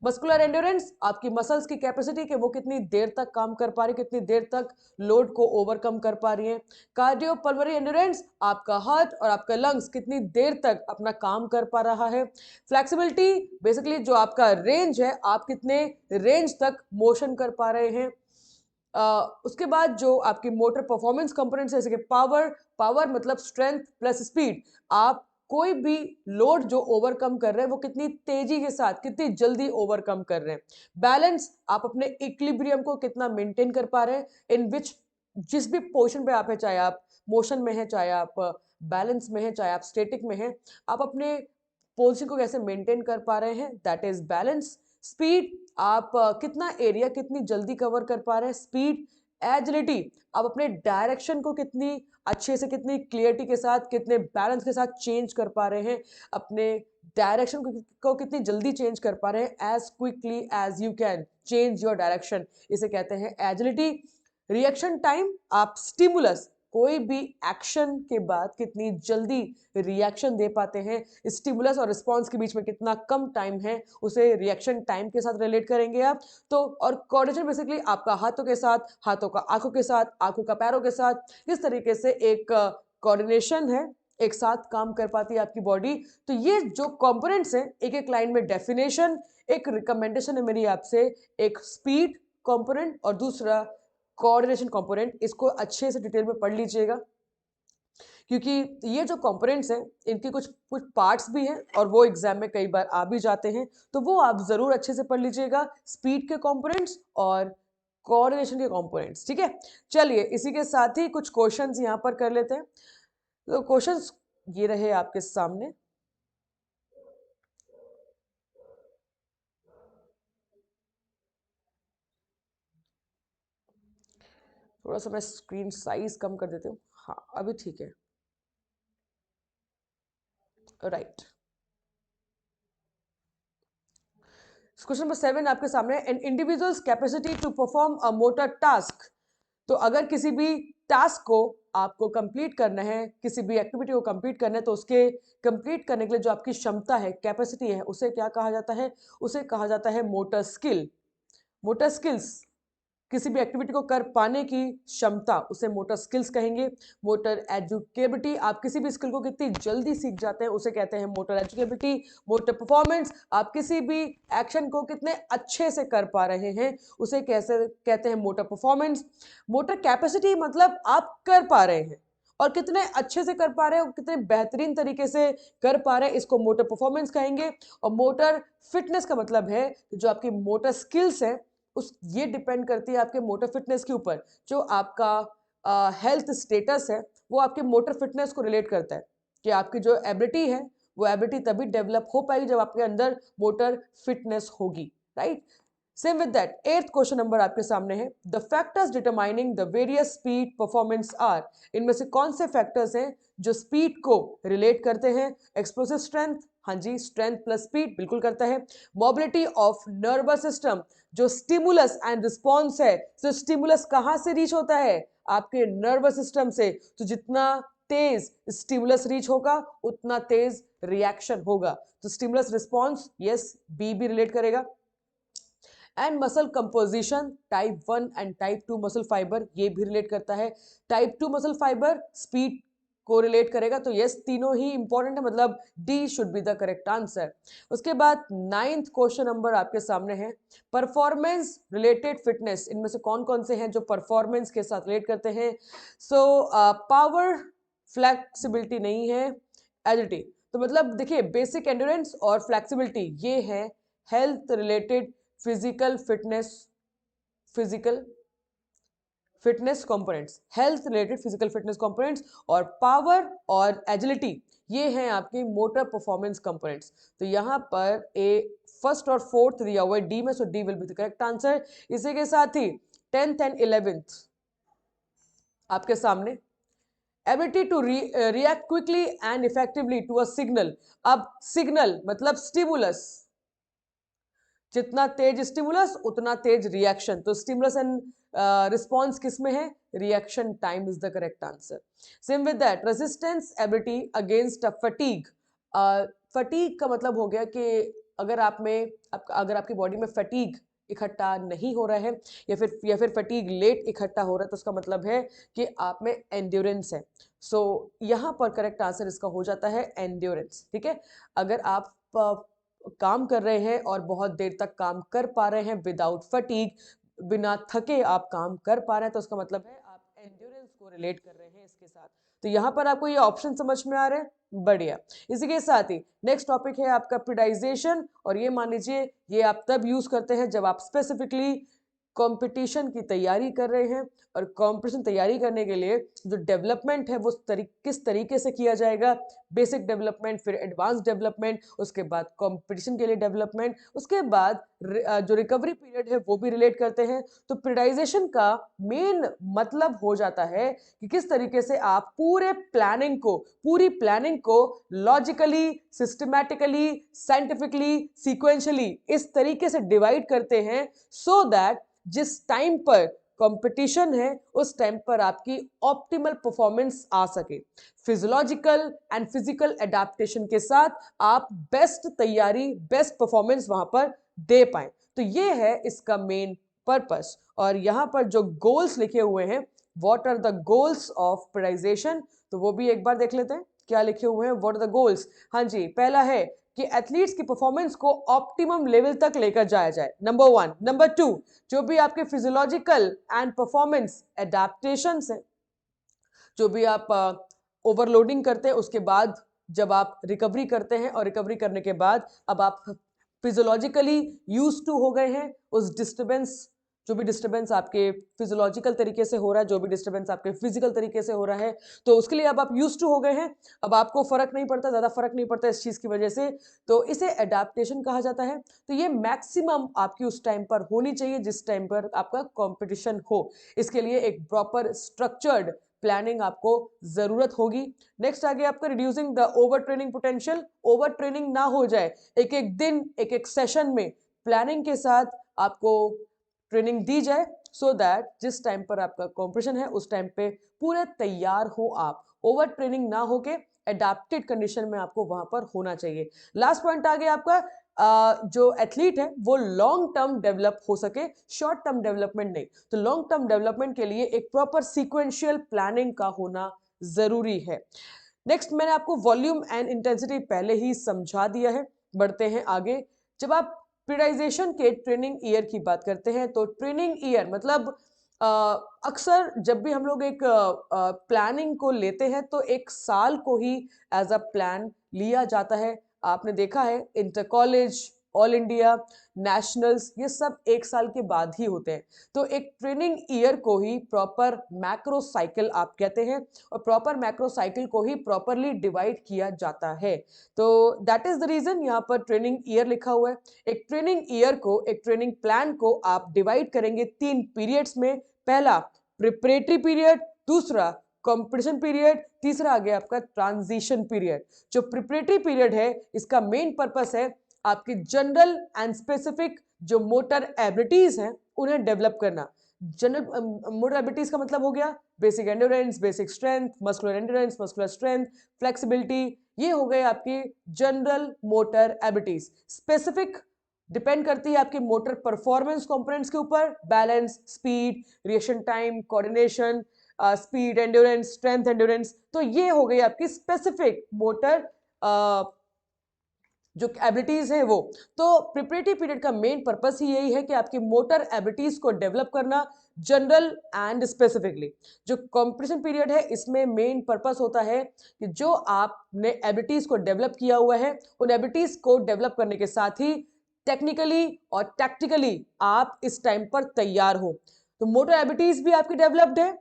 मस्कुलर एंड्योरेंस, आपकी मसल्स की कैपेसिटी कि वो कितनी देर तक काम कर पा रही है, कितनी देर तक लोड को ओवरकम कर पा रही है। कार्डियोपल्मोनरी एंड्योरेंस, आपका हार्ट और आपका लंग्स कितनी देर तक अपना काम कर पा रहा है। फ्लेक्सिबिलिटी, बेसिकली जो आपका रेंज है, आप कितने रेंज तक मोशन कर पा रहे हैं। उसके बाद जो आपकी मोटर परफॉर्मेंस कंपोनेंट्स है, जैसे कि पावर मतलब स्ट्रेंथ प्लस स्पीड, आप कोई भी लोड जो ओवरकम कर रहे हैं वो कितनी तेजी के साथ, कितनी जल्दी ओवरकम कर रहे हैं। बैलेंस, आप अपने इक्विलिब्रियम को कितना मेंटेन कर पा रहे हैं, इन विच जिस भी पोजीशन पे आप है, चाहे आप मोशन में है, चाहे आप बैलेंस में है, चाहे आप स्टेटिक में है, आप अपने पोजीशन को कैसे मेंटेन कर पा रहे हैं, दैट इज बैलेंस। स्पीड, आप कितना एरिया कितनी जल्दी कवर कर पा रहे हैं, स्पीड। एजिलिटी, आप अपने डायरेक्शन को कितनी अच्छे से, कितनी क्लियरिटी के साथ, कितने बैलेंस के साथ चेंज कर पा रहे हैं, अपने डायरेक्शन को कितनी जल्दी चेंज कर पा रहे हैं, as quickly as you can change your direction, इसे कहते हैं एजिलिटी। रिएक्शन टाइम, आप स्टिमुलस कोई भी एक्शन के बाद कितनी जल्दी रिएक्शन दे पाते हैं, स्टिमुलस और रिस्पॉन्स के बीच में कितना कम टाइम है, उसे रिएक्शन टाइम के साथ रिलेट करेंगे आप। तो और कोऑर्डिनेशन बेसिकली आपका हाथों के साथ, हाथों का आंखों के साथ, आंखों का पैरों के साथ, किस तरीके से एक कोऑर्डिनेशन है, एक साथ काम कर पाती है आपकी बॉडी। तो ये जो कंपोनेंट्स हैं, एक एक लाइन में डेफिनेशन, एक रिकमेंडेशन है मेरी आपसे, एक स्पीड कंपोनेंट और दूसरा कोऑर्डिनेशन कंपोनेंट, इसको अच्छे से डिटेल में पढ़ लीजिएगा, क्योंकि ये जो कंपोनेंट्स हैं इनके कुछ कुछ पार्ट्स भी हैं और वो एग्जाम में कई बार आ भी जाते हैं, तो वो आप जरूर अच्छे से पढ़ लीजिएगा, स्पीड के कंपोनेंट्स और कोऑर्डिनेशन के कंपोनेंट्स। ठीक है, चलिए इसी के साथ ही कुछ क्वेश्चंस यहाँ पर कर लेते हैं। तो क्वेश्चंस ये रहे आपके सामने। थोड़ा सा मैं स्क्रीन साइज कम कर देती हूँ, हाँ अभी ठीक है, राइट। क्वेश्चन नंबर 7 आपके सामने, an individual's capacity to perform a motor task. तो अगर किसी भी टास्क को आपको कंप्लीट करना है, किसी भी एक्टिविटी को कंप्लीट करना है, तो उसके कंप्लीट करने के लिए जो आपकी क्षमता है, कैपेसिटी है, उसे क्या कहा जाता है? उसे कहा जाता है मोटर स्किल, मोटर स्किल्स। किसी भी एक्टिविटी को कर पाने की क्षमता, उसे मोटर स्किल्स कहेंगे। मोटर एजुकेबिलिटी, आप किसी भी स्किल को कितनी जल्दी सीख जाते हैं उसे कहते हैं मोटर एजुकेबिलिटी। मोटर परफॉर्मेंस, आप किसी भी एक्शन को कितने अच्छे से कर पा रहे हैं उसे कैसे कहते हैं मोटर परफॉर्मेंस। मोटर कैपेसिटी, मतलब आप कर पा रहे हैं और कितने अच्छे से कर पा रहे हैं, कितने बेहतरीन तरीके से कर पा रहे हैं, इसको मोटर परफॉर्मेंस कहेंगे। और मोटर फिटनेस का मतलब है जो आपकी मोटर स्किल्स है उस ये डिपेंड करती है आपके मोटर फिटनेस के ऊपर। जो आपका हेल्थ स्टेटस है वो आपके मोटर फिटनेस को रिलेट करता है कि आपकी जो एबिलिटी है वो एबिलिटी तभी डेवलप हो पाएगी जब आपके अंदर मोटर फिटनेस होगी, right. Same with that, 8th question number आपके सामने है, the factors determining the various speed performance are. इनमें से कौन से फैक्टर्स हैं जो स्पीड को रिलेट करते हैं? एक्सप्लोसिव स्ट्रेंथ, हाँ जी, स्ट्रेंथ प्लस स्पीड बिल्कुल करता है। मोबिलिटी ऑफ नर्वस सिस्टम, जो स्टिमुलस एंड रिस्पॉन्स है, तो स्टिमुलस कहां से रीच होता है? आपके नर्वस सिस्टम से। तो जितना तेज स्टिमुलस रीच होगा उतना तेज रिएक्शन होगा। तो स्टिमुलस रिस्पॉन्स, यस, बी भी रिलेट करेगा। And muscle composition, type 1 and type 2 muscle fibre, ये भी रिलेट करता है। टाइप 2 मसल फाइबर स्पीड को रिलेट करेगा, तो यस तीनों ही इंपॉर्टेंट है, मतलब D should be the correct answer. उसके बाद 9th क्वेश्चन नंबर आपके सामने है, परफॉर्मेंस रिलेटेड फिटनेस, इनमें से कौन कौन से हैं जो परफॉर्मेंस के साथ रिलेट करते हैं? सो पावर, फ्लेक्सिबिलिटी नहीं है, एजिलिटी। तो मतलब देखिए, बेसिक एंड्योरेंस और फ्लेक्सिबिलिटी ये है health related physical fitness components, health related physical fitness components. और पावर और एजिलिटी ये हैं आपके मोटर परफॉर्मेंस कंपोनेंट्स। तो यहां पर ए फर्स्ट और फोर्थ दिया हुआ है डी में, so D will be the correct answer. इसी के साथ ही 10th एंड 11th आपके सामने, ability to react quickly and effectively to a signal. अब सिग्नल मतलब स्टिमुलस, जितना तेज स्टिमुलस उतना तेज रिएक्शन, तो स्टिमुलस एंड रिस्पॉन्स किस में है? Reaction time is the correct answer. Same with that, resistance ability against a fatigue. Fatigue का मतलब हो गया कि अगर अगर आपकी बॉडी में फटीग इकट्ठा नहीं हो रहा है या फिर फटीग लेट इकट्ठा हो रहा है, तो उसका मतलब है कि आप में एंड्योरेंस है। सो यहाँ पर करेक्ट आंसर इसका हो जाता है एंड्योरेंस, ठीक है। अगर आप काम कर रहे हैं और बहुत देर तक काम कर पा रहे हैं विदाउट फटीग, बिना थके आप काम कर पा रहे हैं, तो उसका मतलब है आप एंड्योरेंस को रिलेट कर रहे हैं इसके साथ। तो यहाँ पर आपको ये ऑप्शन समझ में आ रहे हैं, बढ़िया। इसी के साथ ही नेक्स्ट टॉपिक है आपका प्रिडाइजेशन, और ये मान लीजिए ये आप तब यूज करते हैं जब आप स्पेसिफिकली कंपटीशन की तैयारी कर रहे हैं। और कंपटीशन तैयारी करने के लिए जो डेवलपमेंट है वो किस तरीके से किया जाएगा, बेसिक डेवलपमेंट, फिर एडवांस डेवलपमेंट, उसके बाद कंपटीशन के लिए डेवलपमेंट, उसके बाद जो रिकवरी पीरियड है वो भी रिलेट करते हैं। तो प्रिडाइजेशन का मेन मतलब हो जाता है कि किस तरीके से आप पूरी प्लानिंग को लॉजिकली, सिस्टमैटिकली, साइंटिफिकली, सीक्वेंशियली इस तरीके से डिवाइड करते हैं सो दैट जिस टाइम पर कंपटीशन है उस टाइम पर आपकी ऑप्टिमल परफॉर्मेंस आ सके। फिजियोलॉजिकल एंड फिजिकल एडाप्टेशन के साथ आप बेस्ट तैयारी, बेस्ट परफॉर्मेंस वहां पर दे पाए। तो ये है इसका मेन पर्पस। और यहां पर जो गोल्स लिखे हुए हैं, what are the goals of periodization, तो वो भी एक बार देख लेते हैं क्या लिखे हुए हैं। What are the goals? हाँ जी, पहला है कि एथलीट्स की परफॉर्मेंस को ऑप्टिमम लेवल तक लेकर जाया जाए, नंबर 1। नंबर 2, जो भी आपके फिजियोलॉजिकल एंड परफॉर्मेंस एडेप्टेशन है, जो भी आप ओवरलोडिंग करते हैं उसके बाद जब आप रिकवरी करते हैं, और रिकवरी करने के बाद अब आप फिजियोलॉजिकली यूज टू हो गए हैं उस डिस्टर्बेंस, जो भी डिस्टर्बेंस आपके फिजियोलॉजिकल तरीके से हो रहा है, जो भी डिस्टर्बेंस आपके फिजिकल तरीके से हो रहा है, तो उसके लिए अब आप यूज टू हो गए हैं। अब आपको फर्क नहीं पड़ता, ज्यादा फर्क नहीं पड़ता इस चीज की वजह से, तो इसे एडाप्टेशन कहा जाता है। तो ये मैक्सिमम आपकी उस टाइम पर होनी चाहिए जिस टाइम पर आपका कॉम्पिटिशन हो। इसके लिए एक प्रॉपर स्ट्रक्चर्ड प्लानिंग आपको जरूरत होगी। नेक्स्ट आगे आपका reducing the over training potential, over training ना हो जाए, एक एक दिन, एक एक सेशन में प्लानिंग के साथ आपको ट्रेनिंग दी जाए सो दैट जिस टाइम पर आपका कॉम्पिटिशन है उस टाइम पे पूरे तैयार हो आप। ओवर ट्रेनिंग ना होके एडाप्टेड कंडीशन में आपको वहां पर होना चाहिए। लास्ट पॉइंट आ गया आपका जो एथलीट है वो लॉन्ग टर्म डेवलप हो सके, शॉर्ट टर्म डेवलपमेंट नहीं। तो लॉन्ग टर्म डेवलपमेंट के लिए एक प्रॉपर सीक्वेंशियल प्लानिंग का होना जरूरी है। नेक्स्ट, मैंने आपको वॉल्यूम एंड इंटेंसिटी पहले ही समझा दिया है। बढ़ते हैं आगे। जब आप पीरियडाइजेशन के ट्रेनिंग ईयर की बात करते हैं तो ट्रेनिंग ईयर मतलब अक्सर जब भी हम लोग एक प्लानिंग को लेते हैं तो एक साल को ही एज अ प्लान लिया जाता है। आपने देखा है inter college, all India, nationals, ये सब एक साल के बाद ही होते हैं। तो एक ट्रेनिंग ईयर को ही प्रॉपर मैक्रो साइकिल आप कहते हैं और प्रॉपर मैक्रो साइकिल को ही प्रॉपरली डिवाइड किया जाता है। तो दैट इज द रीजन यहाँ पर ट्रेनिंग ईयर लिखा हुआ है। एक ट्रेनिंग ईयर को, एक ट्रेनिंग प्लान को आप डिवाइड करेंगे 3 पीरियड्स में। पहला प्रिपरेटरी पीरियड, दूसरा कंपटीशन पीरियड, तीसरा आ गया आपका ट्रांजिशन पीरियड। जो प्रिपरेटरी पीरियड है इसका मेन पर्पस है आपकी जनरल एंड स्पेसिफिक जो मोटर एबिलिटीज हैं उन्हें डेवलप करना। जनरल मोटर एबिलिटीज का मतलब हो गया basic endurance, basic strength, muscular endurance, muscular strength, flexibility, ये हो गए आपकी general motor abilities. Specific depend करती है आपके मोटर परफॉर्मेंस कंपोनेंट्स के ऊपर, balance, speed, reaction time, coordination, speed endurance, strength endurance. तो ये हो गई आपकी स्पेसिफिक मोटर जो एबिलिटीज है वो। तो प्रिपरेटरी पीरियड का मेन पर्पस ही यही है कि आपकी मोटर एबिलिटीज को डेवलप करना जनरल एंड स्पेसिफिकली। जो कंपटीशन पीरियड है इसमें मेन पर्पस होता है कि जो आपने एबिलिटीज को डेवलप किया हुआ है उन एबिलिटीज को डेवलप करने के साथ ही टेक्निकली और टैक्टिकली आप इस टाइम पर तैयार हो। तो मोटर एबिलिटीज भी आपकी डेवलप्ड है,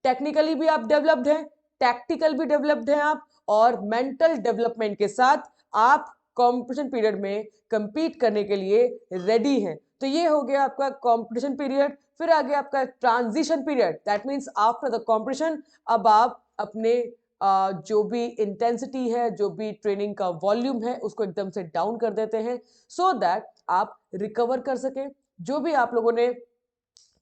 टेक्निकली भी आप डेवलप्ड है, टैक्टिकल भी डेवलप्ड है आप, और मेंटल डेवलपमेंट के साथ आप कंपटीशन पीरियड में compete करने के लिए रेडी हैं। तो ये हो गया आपका कंपटीशन पीरियड। फिर आ गया आपका transition period, that means after the competition अब आप अपने जो भी इंटेंसिटी है, जो भी ट्रेनिंग का वॉल्यूम है उसको एकदम से डाउन कर देते हैं सो दैट आप रिकवर कर सके। जो भी आप लोगों ने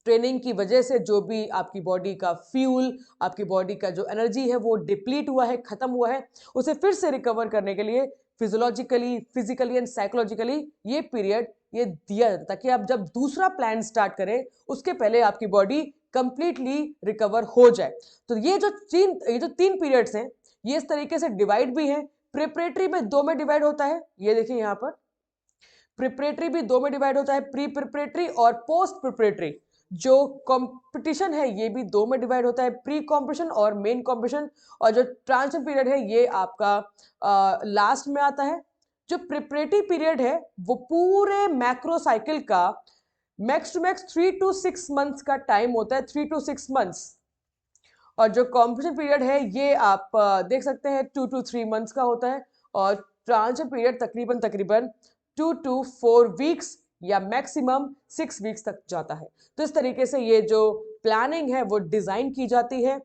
ट्रेनिंग की वजह से जो भी आपकी बॉडी का फ्यूल, आपकी बॉडी का जो एनर्जी है वो डिप्लीट हुआ है, खत्म हुआ है, उसे फिर से रिकवर करने के लिए फिजियोलॉजिकली, फिजिकली एंड साइकोलॉजिकली ये पीरियड ये दिया जाता है ताकि आप जब दूसरा प्लान स्टार्ट करें उसके पहले आपकी बॉडी कंप्लीटली रिकवर हो जाए। तो ये जो तीन पीरियड्स हैं ये इस तरीके से डिवाइड भी है। प्रिपरेटरी में 2 में डिवाइड होता है, ये देखिए यहाँ पर प्रिपरेटरी भी 2 में डिवाइड होता है, प्री प्रिपरेटरी और पोस्ट प्रिपरेटरी। जो कंपटीशन है ये भी 2 में डिवाइड होता है, प्री कॉम्पिटिशन और मेन कॉम्पिटिशन। और जो ट्रांजिशन पीरियड है ये आपका लास्ट में आता है। जो प्रिपरेटरी पीरियड है वो पूरे मैक्रो साइकिल का max to max 3 to 6 months का टाइम होता है, 3 to 6 मंथ्स। और जो कॉम्पिटिशन पीरियड है ये आप देख सकते हैं 2 to 3 मंथ्स का होता है। और ट्रांजिशन पीरियड तकरीबन 2 to 4 वीक्स या मैक्सिमम 6 वीक्स तक जाता है। तो इस तरीके से ये जो प्लानिंग है वो डिजाइन की जाती है।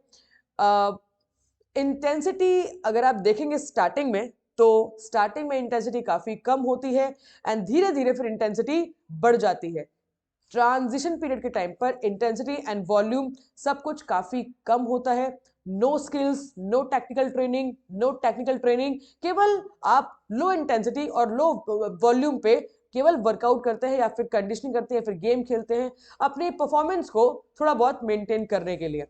इंटेंसिटी अगर आप देखेंगे स्टार्टिंग में तो स्टार्टिंग में इंटेंसिटी काफी कम होती है एंड धीरे धीरे फिर इंटेंसिटी बढ़ जाती है। ट्रांजिशन पीरियड के टाइम पर इंटेंसिटी एंड वॉल्यूम सब कुछ काफी कम होता है। No skills, no technical training, no technical training, केवल आप लो इंटेंसिटी और लो वॉल्यूम पे केवल वर्कआउट करते हैं या फिर कंडीशनिंग करते हैं या फिर गेम खेलते हैं अपनी परफॉर्मेंस को थोड़ा बहुत मेंटेन करने के लिए।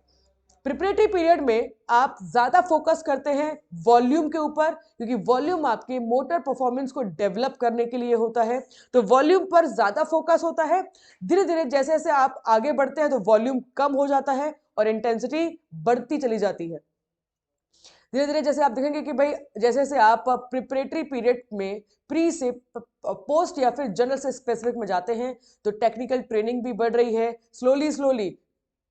प्रिपरेटरी पीरियड में आप ज्यादा फोकस करते हैं वॉल्यूम के ऊपर क्योंकि वॉल्यूम आपके मोटर परफॉर्मेंस को डेवलप करने के लिए होता है। तो वॉल्यूम पर ज्यादा फोकस होता है। धीरे धीरे जैसे जैसे आप आगे बढ़ते हैं तो वॉल्यूम कम हो जाता है और इंटेंसिटी बढ़ती चली जाती है। धीरे धीरे जैसे आप देखेंगे कि भाई जैसे जैसे आप प्रिपरेटरी पीरियड में प्री से पोस्ट या फिर जनरल से स्पेसिफिक में जाते हैं तो टेक्निकल ट्रेनिंग भी बढ़ रही है स्लोली स्लोली।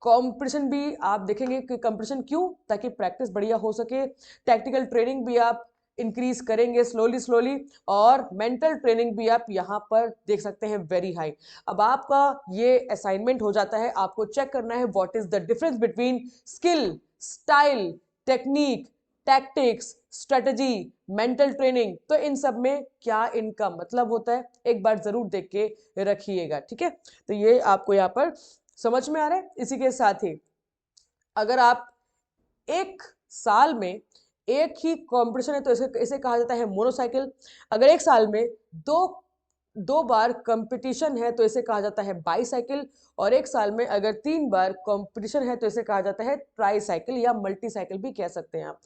कंपटीशन भी आप देखेंगे कि कंपटीशन क्यों, ताकि प्रैक्टिस बढ़िया हो सके। टेक्निकल ट्रेनिंग भी आप इंक्रीज करेंगे स्लोली स्लोली और मेंटल ट्रेनिंग भी आप यहाँ पर देख सकते हैं वेरी हाई। अब आपका ये असाइनमेंट हो जाता है, आपको चेक करना है what is the difference between skill, style, technique, tactics, strategy, mental training. तो इन सब में क्या इनका मतलब होता है एक बार जरूर देख के रखिएगा, ठीक है। तो ये आपको यहाँ पर समझ में आ रहा है। इसी के साथ ही अगर आप एक साल में एक ही कंपटीशन है तो इसे कहा जाता है मोनोसाइकिल। अगर एक साल में 2 2 बार कंपटीशन है तो इसे कहा जाता है बाईसाइकिल, और 1 साल में अगर 3 बार कंपटीशन है तो इसे कहा जाता है ट्राईसाइकिल या मल्टी साइकिल भी कह सकते हैं आप।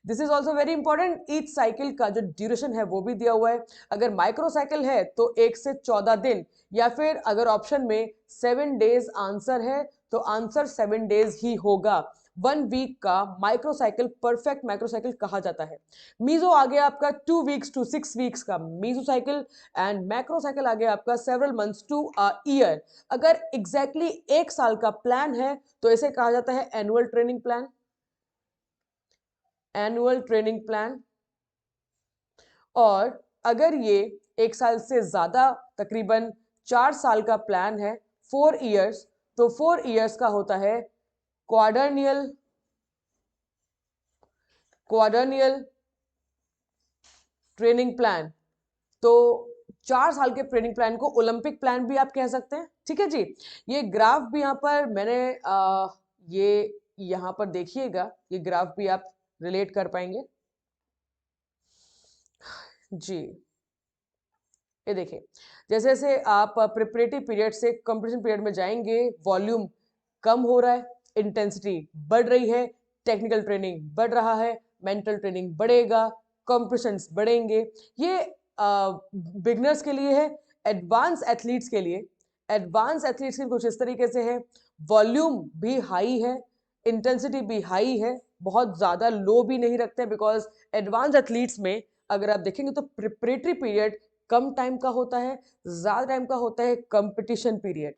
This is also very important, each cycle का जो ड्यूरेशन है वो भी दिया हुआ है। अगर माइक्रो साइकिल है तो 1 से 14 दिन, या फिर अगर ऑप्शन में 7 डेज आंसर है तो आंसर 7 डेज ही होगा। 1 वीक का माइक्रोसाइकिल परफेक्ट माइक्रोसाइकिल कहा जाता है। मीजो आ गया आपका 2 वीक्स टू 6 वीक्स का मीजोसाइकिल, एंड मैक्रोसाइकिल आ गया आपका several months to a year. अगर एग्जैक्टली 1 साल का प्लान है तो इसे कहा जाता है annual training plan, annual training plan. और अगर ये 1 साल से ज्यादा, तकरीबन 4 साल का प्लान है, 4 ईयर्स, तो 4 ईयर्स का होता है क्वाडर्नियल, क्वाडर्नियल ट्रेनिंग प्लान। तो 4 साल के ट्रेनिंग प्लान को ओलंपिक प्लान भी आप कह सकते हैं। ठीक है जी। ये ग्राफ भी यहाँ पर मैंने ये यहाँ पर देखिएगा, ये ग्राफ भी आप रिलेट कर पाएंगे जी। ये देखिए, जैसे जैसे आप प्रिपरेटरी पीरियड से कंपटीशन पीरियड में जाएंगे, वॉल्यूम कम हो रहा है, इंटेंसिटी बढ़ रही है, टेक्निकल ट्रेनिंग बढ़ रहा है, मेंटल ट्रेनिंग बढ़ेगा, कॉम्पिटिशन्स बढ़ेंगे। ये बिगनर्स के लिए है। एडवांस एथलीट्स के लिए, एडवांस एथलीट्स के कुछ इस तरीके से है, वॉल्यूम भी हाई है, इंटेंसिटी भी हाई है, बहुत ज़्यादा लो भी नहीं रखते, बिकॉज एडवांस एथलीट्स में अगर आप देखेंगे तो प्रिपरेटरी पीरियड कम टाइम का होता है, ज़्यादा टाइम का होता है कंपटीशन पीरियड,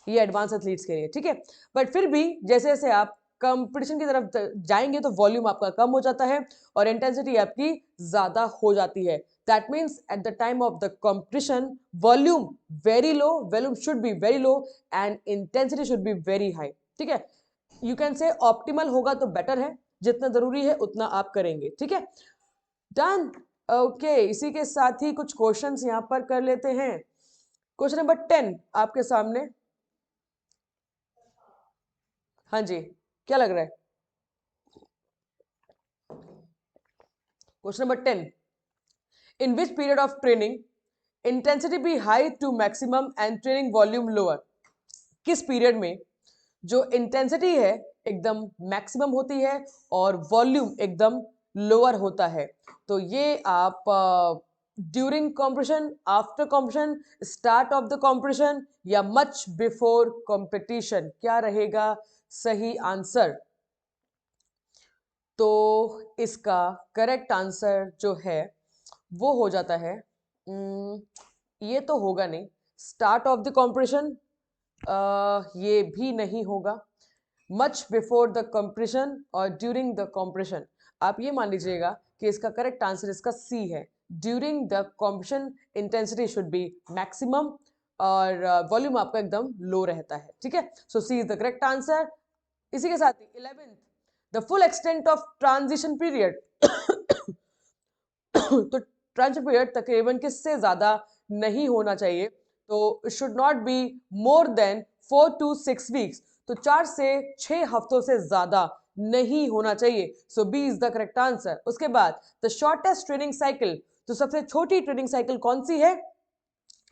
ये एडवांस एथलीट्स के लिए। ठीक है, बट फिर भी जैसे जैसे आप कंपटीशन की तरफ जाएंगे तो वॉल्यूम आपका कम हो जाता है और इंटेंसिटी आपकी ज्यादा हो जाती है। That means at the time of the competition volume very low, volume should be very low and intensity should be very high. ठीक है, यू कैन से ऑप्टिमल होगा तो बेटर है, जितना जरूरी है उतना आप करेंगे। ठीक है, डन। ओके, इसी के साथ ही कुछ क्वेश्चंस यहां पर कर लेते हैं। क्वेश्चन नंबर 10 आपके सामने। हाँ जी, क्या लग रहा है? Question number 10, in which period of training intensity be high to maximum and training volume lower? किस पीरियड में जो इंटेंसिटी है एकदम मैक्सिमम होती है और वॉल्यूम एकदम लोअर होता है? तो ये आप during competition, after competition, start of the competition, या मच बिफोर कॉम्पिटिशन, क्या रहेगा सही आंसर? तो इसका करेक्ट आंसर जो है वो हो जाता है, ये तो होगा नहीं, स्टार्ट ऑफ द कॉम्पिटिशन ये भी नहीं होगा, मच बिफोर द कॉम्पिटिशन और ड्यूरिंग द कॉम्पिटिशन। आप ये मान लीजिएगा कि इसका करेक्ट आंसर इसका सी है, during the competition intensity should be maximum और वॉल्यूम आपका एकदम लो रहता है। ठीक है, सो सी इज द करेक्ट आंसर। इसी के साथ ही 11th, the full extent of transition period. तो ट्रांजिशन पीरियड तकरीबन किससे ज्यादा नहीं होना चाहिए? तो should not be more than 4 to 6 weeks, तो 4 से 6 हफ्तों से ज्यादा नहीं होना चाहिए। So B is the correct answer. उसके बाद द शॉर्टेस्ट ट्रेनिंग साइकिल, तो सबसे छोटी ट्रेनिंग साइकिल कौन सी है?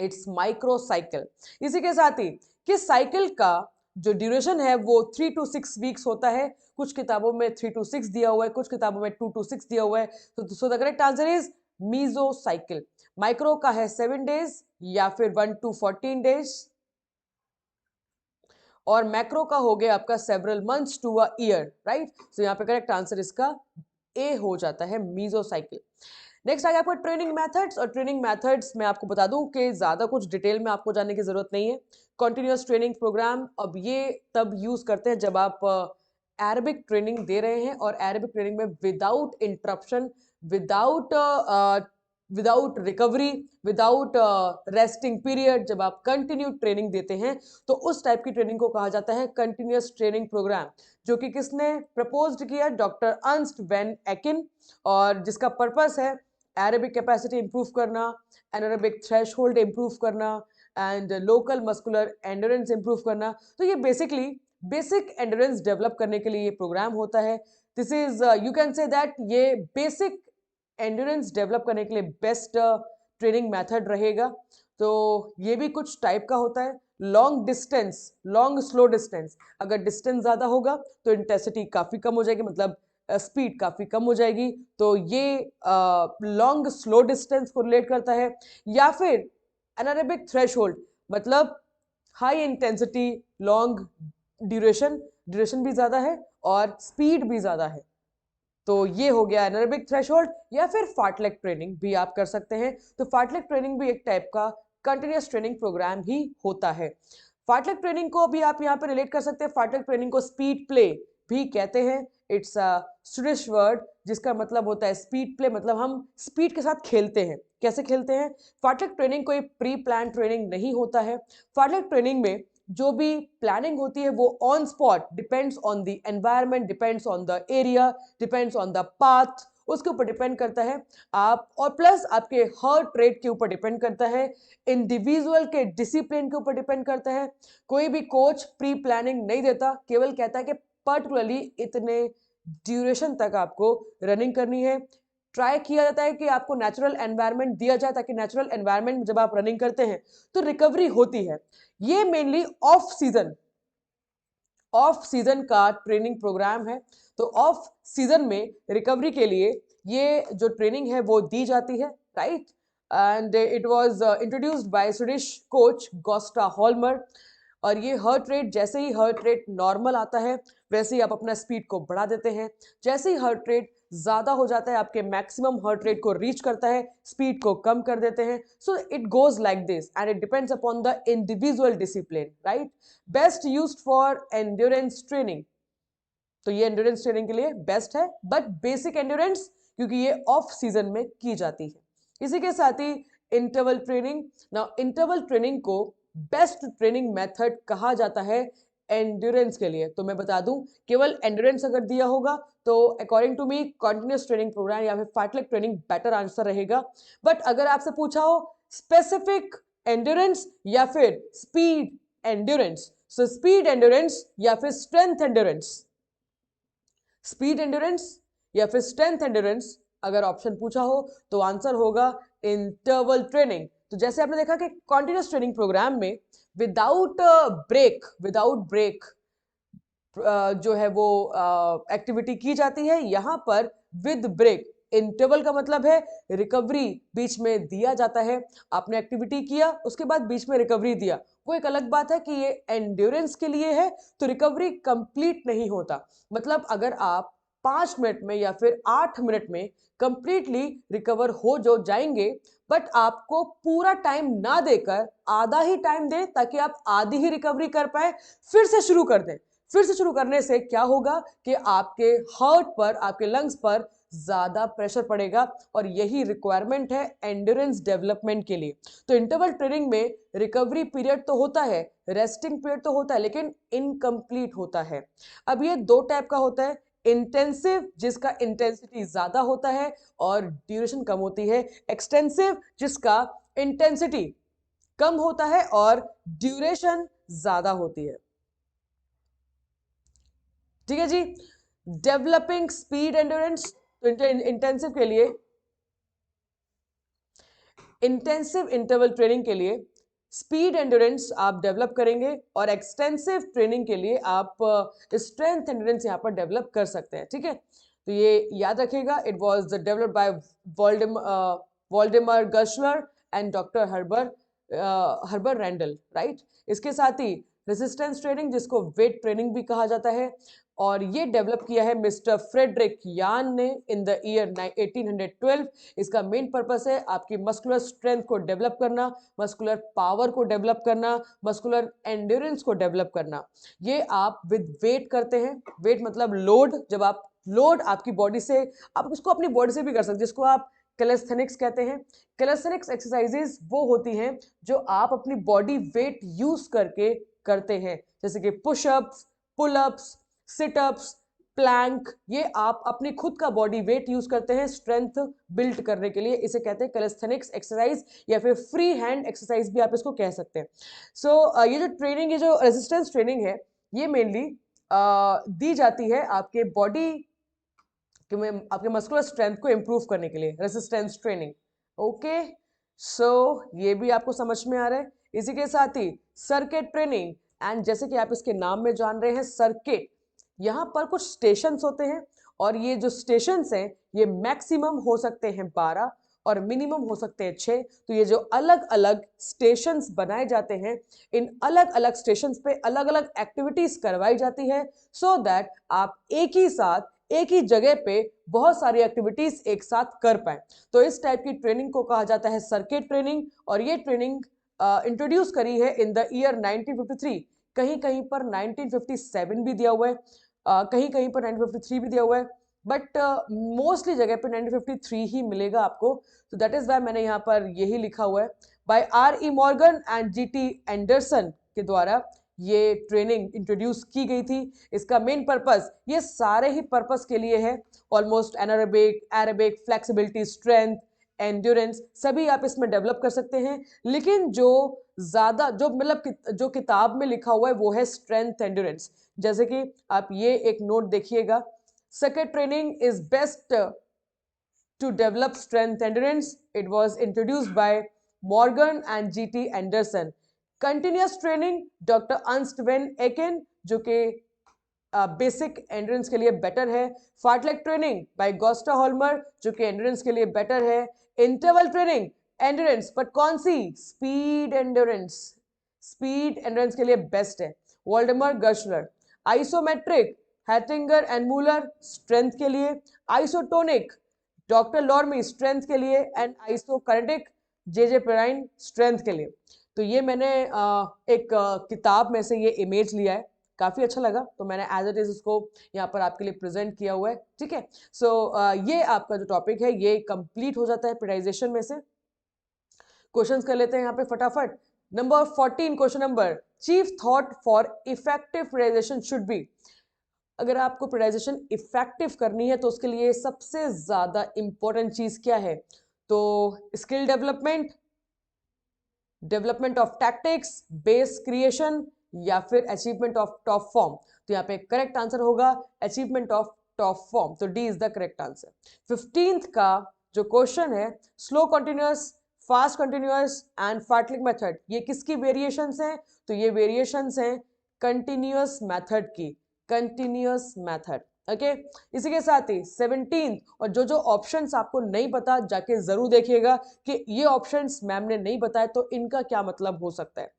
It's micro cycle. इसी के साथ ही किस साइकिल का जो ड्यूरेशन है वो 3 to 6 वीक्स होता है? कुछ किताबों में 3 to 6 दिया हुआ है, कुछ किताबों में 2 to 6 दिया हुआ है। तो so the correct answer is meso cycle. Micro का है 7 डेज या फिर 1 to 14 डेज, और मैक्रो का हो गया आपका several months to a year, right? So यहाँ पे करेक्ट आंसर इसका ए हो जाता है, मीजो साइकिल। नेक्स्ट आ गया आपको ट्रेनिंग मेथड्स, और ट्रेनिंग मेथड्स में आपको बता दूं कि ज़्यादा कुछ डिटेल में आपको जानने की ज़रूरत नहीं है। कॉन्टिन्यूस ट्रेनिंग प्रोग्राम, अब ये तब यूज़ करते हैं जब आप अरेबिक ट्रेनिंग दे रहे हैं, और अरेबिक ट्रेनिंग में without interruption, without without recovery, without resting period, जब आप कंटिन्यू ट्रेनिंग देते हैं तो उस टाइप की ट्रेनिंग को कहा जाता है कंटिन्यूस ट्रेनिंग प्रोग्राम, जो कि किसने प्रपोज्ड किया? डॉक्टर अर्नस्ट वैन एकिन, और जिसका पर्पस है एरोबिक कैपेसिटी इंप्रूव करना, एनारोबिक थ्रेशोल्ड इंप्रूव करना, and local muscular endurance improve करना। तो ये बेसिकली बेसिक एंडोरेंस डेवलप करने के लिए ये प्रोग्राम होता है। This is you can say that ये बेसिक एंडोरेंस डेवलप करने के लिए बेस्ट ट्रेनिंग मेथड रहेगा। तो ये भी कुछ टाइप का होता है। Long distance, long slow distance, अगर डिस्टेंस ज्यादा होगा तो इंटेंसिटी काफी कम हो जाएगी, मतलब स्पीड काफी कम हो जाएगी। तो ये लॉन्ग स्लो डिस्टेंस को रिलेट करता है। या फिर एनारोबिक थ्रेशोल्ड, मतलब high intensity long duration, duration भी ज्यादा है और स्पीड भी ज्यादा है। तो ये हो गया एनारोबिक थ्रेशोल्ड। या फिर फार्टलेक ट्रेनिंग भी आप कर सकते हैं। तो फार्टलेक ट्रेनिंग भी एक टाइप का कंटिन्यूअस ट्रेनिंग प्रोग्राम ही होता है। फार्टलेक ट्रेनिंग को भी आप यहाँ पे रिलेट कर सकते हैं। फार्टलेक ट्रेनिंग को स्पीड प्ले भी कहते हैं। इट्स अ स्विडिश वर्ड जिसका मतलब होता है स्पीड प्ले, मतलब हम स्पीड के साथ खेलते हैं। कैसे खेलते हैं? फार्टलेक ट्रेनिंग कोई प्री प्लान ट्रेनिंग नहीं होता है। फार्टलेक ट्रेनिंग में जो भी प्लानिंग होती है वो on spot, depends on the environment, depends on the area, depends on the path, उसके ऊपर डिपेंड करता है आप, और प्लस आपके हार्ट रेट के ऊपर डिपेंड करता है, इंडिविजुअल के डिसिप्लिन के ऊपर डिपेंड करता है। कोई भी कोच प्री प्लानिंग नहीं देता, केवल कहता है कि पर्टिकुलरली इतने ड्यूरेशन तक आपको रनिंग करनी है। ट्राई किया जाता है कि आपको नेचुरल एनवायरनमेंट दिया जाए, ताकि नेचुरल एनवायरनमेंट में जब आप रनिंग करते हैं तो रिकवरी होती है। ये मेनली ऑफ सीजन का ट्रेनिंग प्रोग्राम है। तो ऑफ सीजन में रिकवरी के लिए ये जो ट्रेनिंग है वो दी जाती है, right. And it was introduced by Swedish coach Gosta Holmer. और ये हार्ट रेट, जैसे ही हार्ट रेट नॉर्मल आता है वैसे ही आप अपना स्पीड को बढ़ा देते हैं। जैसे ही हार्ट रेट ज्यादा हो जाता है, आपके मैक्सिमम हार्ट रेट को रीच करता है, स्पीड को कम कर देते हैं। So it goes like this and it depends upon the individual discipline, right. Best used for endurance training, तो ये एंड्योरेंस ट्रेनिंग के लिए बेस्ट है, बट बेसिक एंड्योरेंस क्योंकि ये ऑफ सीजन में की जाती है। इसी के साथ ही interval training. Now interval training को बेस्ट ट्रेनिंग मेथड कहा जाता है एंड्योरेंस के लिए। तो मैं बता दूं, केवल एंड्योरेंस अगर दिया होगा तो according to me continuous training program या फिर फार्टलेक ट्रेनिंग बेटर आंसर रहेगा। बट अगर आपसे पूछा हो स्पेसिफिक एंड्योरेंस या फिर speed endurance, so speed endurance या फिर स्ट्रेंथ एंड्योरेंस, स्पीड एंड्योरेंस या फिर स्ट्रेंथ एंड्योरेंस अगर ऑप्शन पूछा हो तो आंसर होगा इंटरवल ट्रेनिंग। तो जैसे आपने देखा कि कॉन्टिन्यूस ट्रेनिंग प्रोग्राम में विदाउट ब्रेक जो है वो एक्टिविटी की जाती है। यहां पर विद ब्रेक, इंटरवल का मतलब है रिकवरी बीच में दिया जाता है। आपने एक्टिविटी किया, उसके बाद बीच में रिकवरी दिया, वो एक अलग बात है कि ये एंड्योरेंस के लिए है, तो रिकवरी कंप्लीट नहीं होता। मतलब अगर आप 5 मिनट में या फिर 8 मिनट में कंप्लीटली रिकवर हो जो जाएंगे, बट आपको पूरा टाइम ना देकर आधा ही टाइम दें ताकि आप आधी ही रिकवरी कर पाए, फिर से शुरू कर दें। फिर से शुरू करने से क्या होगा कि आपके हार्ट पर, आपके लंग्स पर ज्यादा प्रेशर पड़ेगा, और यही रिक्वायरमेंट है एंड्योरेंस डेवलपमेंट के लिए। तो इंटरवल ट्रेनिंग में रिकवरी पीरियड तो होता है, रेस्टिंग पीरियड तो होता है, लेकिन इनकम्प्लीट होता है। अब ये दो टाइप का होता है, इंटेंसिव जिसका इंटेंसिटी ज्यादा होता है और ड्यूरेशन कम होती है, एक्सटेंसिव जिसका इंटेंसिटी कम होता है और ड्यूरेशन ज्यादा होती है। ठीक है जी। डेवलपिंग स्पीड एंड्योरेंस, तो इंटेंसिव के लिए, इंटेंसिव इंटरवल ट्रेनिंग के लिए स्पीड एंड्योरेंस आप डेवलप करेंगे, और एक्सटेंसिव ट्रेनिंग के लिए आप स्ट्रेंथ एंड्योरेंस यहां पर डेवलप कर सकते हैं। ठीक है, तो ये याद रखिएगा। It was developed by Woldemar Gerschler and doctor Herbert Reindell, right. इसके साथ ही रेजिस्टेंस ट्रेनिंग जिसको वेट ट्रेनिंग भी कहा जाता है, और ये डेवलप किया है मिस्टर फ्रेडरिक यान ने इन द ईयर 1812। इसका मेन पर्पस है आपकी मस्कुलर स्ट्रेंथ को डेवलप करना, मस्कुलर पावर को डेवलप करना, मस्कुलर एंड्योरेंस को डेवलप करना। ये आप विद वेट करते हैं। वेट मतलब लोड, जब आप लोड आपकी बॉडी से, आप उसको अपनी बॉडी से भी कर सकते हैं, जिसको आप कैलेस्थेनिक्स कहते हैं। कैलेस्थेनिक्स एक्सरसाइजेज वो होती हैं जो आप अपनी बॉडी वेट यूज करके करते हैं, जैसे कि पुशअप्स, पुलअप्स, सिटअप्स, प्लैंक। ये आप अपनी खुद का बॉडी वेट यूज करते हैं स्ट्रेंथ बिल्ड करने के लिए। इसे कहते हैं कैलेस्थेनिक्स एक्सरसाइज या फिर फ्री हैंड एक्सरसाइज भी आप इसको कह सकते हैं। सो ये जो ट्रेनिंग, ये जो रेजिस्टेंस ट्रेनिंग है, ये मेनली दी जाती है आपके बॉडी आपके मस्कुलर स्ट्रेंथ को इंप्रूव करने के लिए, रेजिस्टेंस ट्रेनिंग। ओके, ये भी आपको समझ में आ रहा है। इसी के साथ ही सर्किट ट्रेनिंग, एंड जैसे कि आप इसके नाम में जान रहे हैं सर्किट, यहाँ पर कुछ स्टेशंस होते हैं और ये जो स्टेशंस हैं ये मैक्सिमम हो सकते हैं 12 और मिनिमम हो सकते हैं 6। तो ये जो अलग अलग स्टेशंस बनाए जाते हैं, इन अलग अलग स्टेशंस पे अलग अलग एक्टिविटीज करवाई जाती है, सो दैट आप एक ही साथ एक ही जगह पे बहुत सारी एक्टिविटीज एक साथ कर पाए। तो इस टाइप की ट्रेनिंग को कहा जाता है सर्किट ट्रेनिंग, और ये ट्रेनिंग इंट्रोड्यूस करी है इन द ईयर 1953। कहीं कहीं पर 1957 भी दिया हुआ है, कहीं कहीं पर 1953 भी दिया हुआ है, बट मोस्टली जगह पे 1953 ही मिलेगा आपको। तो दैट इज वाई मैंने यहाँ पर यही लिखा हुआ है। Bye R.E. Morgan and G.T. Anderson के द्वारा ये ट्रेनिंग इंट्रोड्यूस की गई थी। इसका मेन पर्पस, ये सारे ही पर्पस के लिए है, almost anaerobic, aerobic, flexibility, strength, endurance, सभी आप इसमें डेवलप कर सकते हैं। लेकिन जो ज्यादा जो मतलब जो किताब में लिखा हुआ है वो है स्ट्रेंथ एंड्योरेंस। जैसे कि आप ये एक नोट देखिएगा, circuit training is best to develop strength endurance. It was introduced by Morgan and G.T. Anderson. Continuous training, doctor Ernst when एकेन, जो कि बेसिक एंड्योरेंस के लिए बेटर है। फार्टलेक ट्रेनिंग बाय गोस्टा हॉल्मर, जो कि एंड्योरेंस के लिए बेटर है। इंटरवल ट्रेनिंग एंड्योरेंस, बट कौन सी? स्पीड एंड्योरेंस, स्पीड एंड्योरेंस के लिए बेस्ट है। वॉल्डेमर गर्शलर। आइसोमेट्रिक, हैटिंगर एंड मूलर, स्ट्रेंथ के लिए। आइसोटोनिक, डॉक्टर लॉर्मी, स्ट्रेंथ के लिए। एंड आइसोकाइनेटिक, जे पेराइन, स्ट्रेंथ के लिए। तो ये मैंने एक किताब में से ये इमेज लिया है, काफी अच्छा लगा, तो मैंने एज इट इज इसको यहाँ पर आपके लिए प्रेजेंट किया हुआ है। ठीक है, ये आपका जो टॉपिक है ये कंप्लीट हो जाता है पिराइजेशन में से। क्वेश्चंस कर लेते हैं यहाँ पे फटाफट। Number 14 question number, chief thought for effective periodization should be. अगर आपको पिराइजेशन इफेक्टिव करनी है तो उसके लिए सबसे ज्यादा इंपॉर्टेंट चीज क्या है? तो skill development, development of tactics, base creation, या फिर अचीवमेंट ऑफ टॉप फॉर्म। तो यहाँ पे करेक्ट आंसर होगा अचीवमेंट ऑफ टॉप फॉर्म, तो D is the correct answer. 15th का जो क्वेश्चन है, slow continuous, fast continuous and fartlek method, ये किसकी वेरिएशंस हैं? तो ये वेरिएशंस हैं कंटिन्यूअस मेथड की, कंटिन्यूअस मेथड। ओके, इसी के साथ ही 17th, और जो ऑप्शंस आपको नहीं पता जाके जरूर देखिएगा कि ये ऑप्शंस मैम ने नहीं बताए तो इनका क्या मतलब हो सकता है।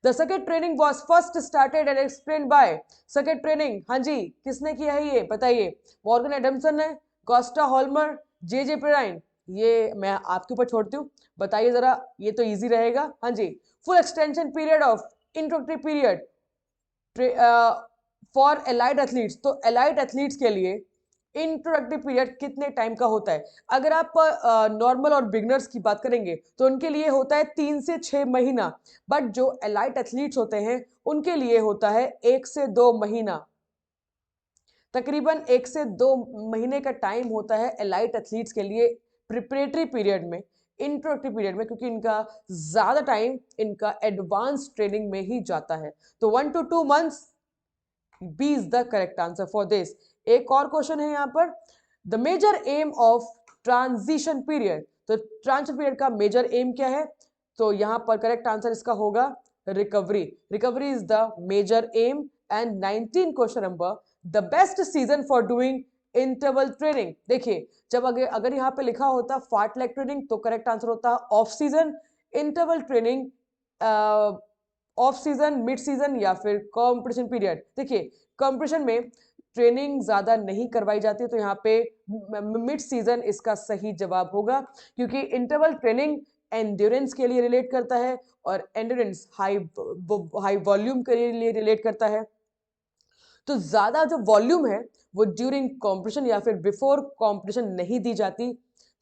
The circuit training was first started and explained bye, circuit training, हाँ जी, किसने किया है ये बताइए? मॉर्गन एडम्सन ने, कॉस्टा हॉल्मर, जे पेराइन? ये मैं आपके ऊपर छोड़ती हूँ, बताइए जरा, ये तो इजी रहेगा। हाँ जी, full extension period of introductory period for allied athletes, तो एलाइड एथलीट्स के लिए इंट्रोडक्टिव पीरियड कितने टाइम का होता है? अगर आप नॉर्मल और बिगनर्स की बात करेंगे तो उनके लिए होता है 3 से 6 महीना, बट जो एलाइट एथलीट्स होते हैं उनके लिए होता है 1 से 2 महीना, तकरीबन 1 से 2 महीने का टाइम होता है एलाइट एथलीट्स के लिए प्रिपरेटरी पीरियड में, इंट्रोडक्टिव पीरियड में, क्योंकि इनका ज्यादा टाइम इनका एडवांस ट्रेनिंग में ही जाता है। तो 1 to 2 months, B is the correct answer for this. एक और क्वेश्चन है यहाँ पर, the major aim of transition period, तो ट्रांजिशन पीरियड का मेजर एम क्या है? तो यहाँ पर करेक्ट आंसर इसका होगा recovery, recovery is the major aim. And 19 question number, the best season for doing interval training. देखिए, जब अगर यहाँ पे लिखा होता फार्टलेग ट्रेनिंग तो करेक्ट आंसर होता off season, interval training off season, mid season, या फिर कंपटीशन पीरियड। देखिए, कंपटीशन में ट्रेनिंग ज्यादा नहीं करवाई जाती, तो यहाँ पे मिड सीजन इसका सही जवाब होगा, क्योंकि इंटरवल ट्रेनिंग एंड्योरेंस के लिए रिलेट करता है और एंड्योरेंस हाई वॉल्यूम के लिए रिलेट करता है। तो ज्यादा जो वॉल्यूम है वो ड्यूरिंग कॉम्पिटिशन या फिर बिफोर कॉम्पिटिशन नहीं दी जाती।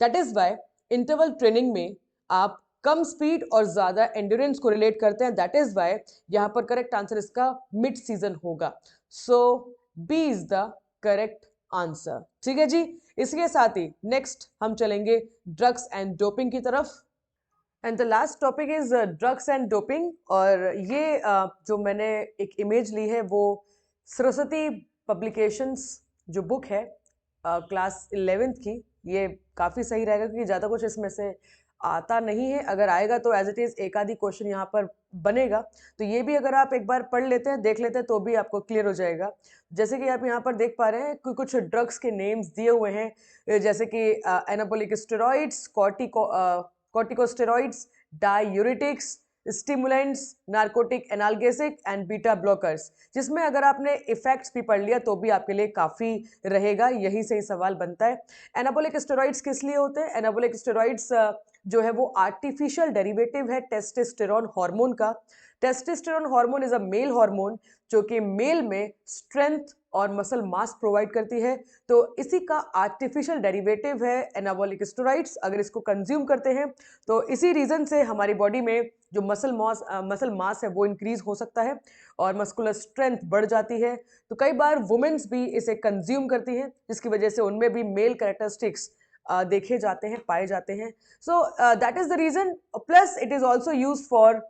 That is why interval training में आप कम स्पीड और ज्यादा एंड्योरेंस को रिलेट करते हैं। दैट इज वाई यहां पर करेक्ट आंसर इसका मिड सीजन होगा। So B is the correct answer. ठीक है जी, इसके साथ ही नेक्स्ट हम चलेंगे ड्रग्स एंड डोपिंग की तरफ। And the last topic is drugs and doping, और ये जो मैंने एक इमेज ली है वो सरस्वती पब्लिकेशंस जो बुक है क्लास 11th की, ये काफ़ी सही रहेगा क्योंकि ज़्यादा कुछ इसमें से आता नहीं है, अगर आएगा तो एज इट इज एक आधी क्वेश्चन यहाँ पर बनेगा, तो ये भी अगर आप एक बार पढ़ लेते हैं, देख लेते हैं, तो भी आपको क्लियर हो जाएगा। जैसे कि आप यहाँ पर देख पा रहे हैं कि कुछ ड्रग्स के नेम्स दिए हुए हैं, जैसे कि anabolic steroids, corticosteroids, diuretics, stimulants, narcotic analgesic and beta blockers, जिसमें अगर आपने इफेक्ट्स भी पढ़ लिया तो भी आपके लिए काफ़ी रहेगा। यही से ही सवाल बनता है। एनाबोलिक स्टेरॉइड्स किस लिए होते हैं? एनाबोलिक स्टेरॉइड्स जो है वो आर्टिफिशियल डेरिवेटिव है टेस्टोस्टेरोन हार्मोन का। Testosterone hormone is a male hormone जो कि मेल में स्ट्रेंथ और मसल मास प्रोवाइड करती है, तो इसी का आर्टिफिशियल डेरिवेटिव है एनाबोलिक स्टेरॉइड्स। अगर इसको कंज्यूम करते हैं तो इसी रीजन से हमारी बॉडी में जो मसल मास है वो इंक्रीज हो सकता है और मस्कुलर स्ट्रेंथ बढ़ जाती है। तो कई बार वुमेन्स भी इसे कंज्यूम करती हैं, जिसकी वजह से उनमें भी मेल कैरेक्टरिस्टिक्स देखे जाते हैं, पाए जाते हैं। So that is the reason. Plus it is also use for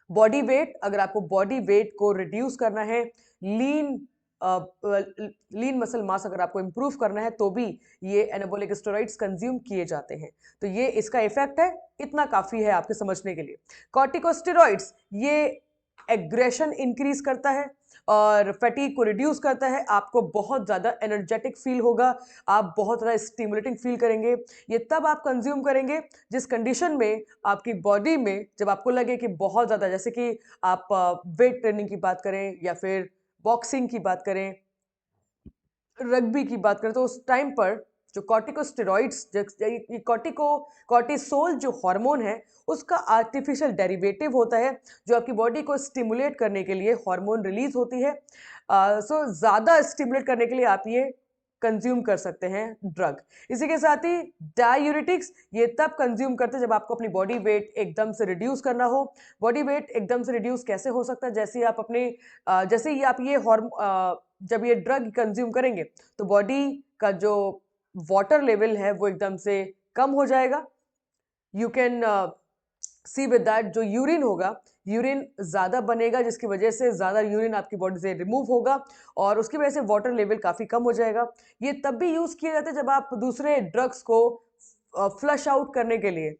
body weight. अगर आपको बॉडी वेट को रिड्यूस करना है, लीन लीन मसल मास अगर आपको इंप्रूव करना है, तो भी ये एनाबोलिक स्टेरॉइड्स कंज्यूम किए जाते हैं। तो ये इसका इफेक्ट है, इतना काफी है आपके समझने के लिए। कॉर्टिकोस्टेरॉइड्स ये एग्रेशन इंक्रीज करता है और फैटीग को रिड्यूस करता है। आपको बहुत ज़्यादा एनर्जेटिक फील होगा, आप बहुत ज़्यादा स्टिमुलेटिंग फील करेंगे। ये तब आप कंज्यूम करेंगे जिस कंडीशन में आपकी बॉडी में जब आपको लगे कि बहुत ज़्यादा, जैसे कि आप वेट ट्रेनिंग की बात करें या फिर बॉक्सिंग की बात करें, रग्बी की बात करें, तो उस टाइम पर जो कॉर्टिकोस्टेरॉइड्स, कॉर्टिसोल जो हार्मोन है उसका आर्टिफिशियल डेरिवेटिव होता है जो आपकी बॉडी को स्टिमुलेट करने के लिए हार्मोन रिलीज होती है। सो ज़्यादा स्टिमुलेट करने के लिए आप ये कंज्यूम कर सकते हैं ड्रग। इसी के साथ ही डायूरेटिक्स ये तब कंज्यूम करते हैं जब आपको अपनी बॉडी वेट एकदम से रिड्यूस करना हो। बॉडी वेट एकदम से रिड्यूस कैसे हो सकता है? जैसे ही आप ये जब ये ड्रग कंज्यूम करेंगे तो बॉडी का जो वाटर लेवल है वो एकदम से कम हो जाएगा। You can see with that जो यूरिन होगा, यूरिन ज़्यादा बनेगा, जिसकी वजह से ज़्यादा यूरिन आपकी बॉडी से रिमूव होगा और उसकी वजह से वाटर लेवल काफ़ी कम हो जाएगा। ये तब भी यूज़ किया जाता है जब आप दूसरे ड्रग्स को फ्लश आउट करने के लिए,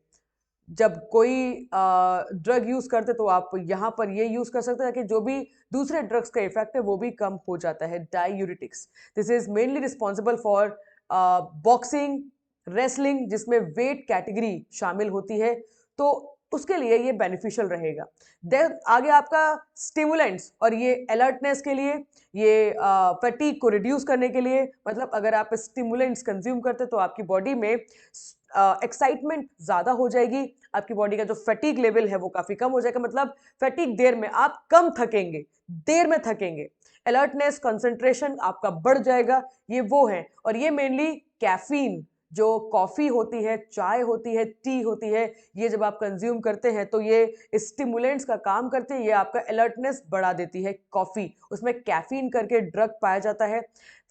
जब कोई ड्रग यूज़ करते तो आप यहाँ पर ये यूज़ कर सकते हैं कि जो भी दूसरे ड्रग्स का इफेक्ट है वो भी कम हो जाता है। Diuretics this is mainly responsible for boxing, wrestling, जिसमें वेट कैटेगरी शामिल होती है, तो उसके लिए ये बेनिफिशियल रहेगा। देन आगे आपका स्टिमुलेंट्स, और ये अलर्टनेस के लिए, ये फटीग को रिड्यूस करने के लिए, मतलब अगर आप स्टिमुलेंट्स कंज्यूम करते तो आपकी बॉडी में एक्साइटमेंट ज़्यादा हो जाएगी, आपकी बॉडी का जो फटीग लेवल है वो काफ़ी कम हो जाएगा, मतलब फटीग देर में आप कम थकेंगे, देर में थकेंगे। अलर्टनेस, कंसंट्रेशन आपका बढ़ जाएगा, ये वो है। और ये मेनली कैफीन, जो कॉफ़ी होती है, चाय होती है, टी होती है, ये जब आप कंज्यूम करते हैं तो ये स्टिमुलेंट्स का काम करते हैं, ये आपका अलर्टनेस बढ़ा देती है। कॉफ़ी, उसमें कैफीन करके ड्रग पाया जाता है।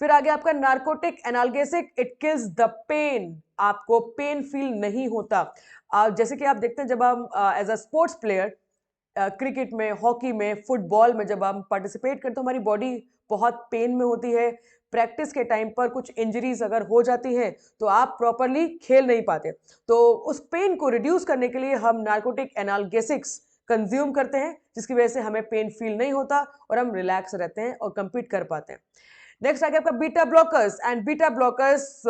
फिर आगे आपका narcotic analgesic, it kills the pain, आपको पेन फील नहीं होता। जैसे कि आप देखते हैं जब हम as a sports player cricket में, हॉकी में, फुटबॉल में जब हम पार्टिसिपेट करते हैं तो हमारी बॉडी बहुत पेन में होती है। प्रैक्टिस के टाइम पर कुछ इंजरीज अगर हो जाती हैं तो आप प्रॉपरली खेल नहीं पाते, तो उस पेन को रिड्यूस करने के लिए हम नार्कोटिक एनाल्गेसिक्स कंज्यूम करते हैं, जिसकी वजह से हमें पेन फील नहीं होता और हम रिलैक्स रहते हैं और कंपीट कर पाते हैं। नेक्स्ट आ गया आपका beta blockers. And beta blockers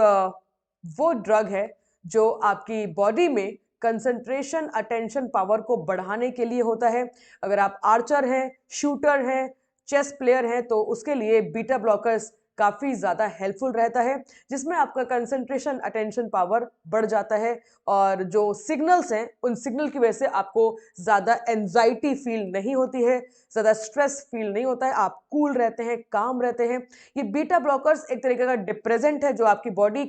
वो ड्रग है जो आपकी बॉडी में कंसंट्रेशन, अटेंशन पावर को बढ़ाने के लिए होता है। अगर आप आर्चर हैं, शूटर हैं, चेस प्लेयर हैं, तो उसके लिए बीटा ब्लॉकर्स काफ़ी ज़्यादा हेल्पफुल रहता है, जिसमें आपका कंसंट्रेशन, अटेंशन पावर बढ़ जाता है और जो सिग्नल्स हैं उन सिग्नल की वजह से आपको ज़्यादा एंजाइटी फील नहीं होती है, ज़्यादा स्ट्रेस फील नहीं होता है, आप कूल रहते हैं, काम रहते हैं। ये बीटा ब्लॉकर्स एक तरीके का डिप्रेजेंट है जो आपकी बॉडी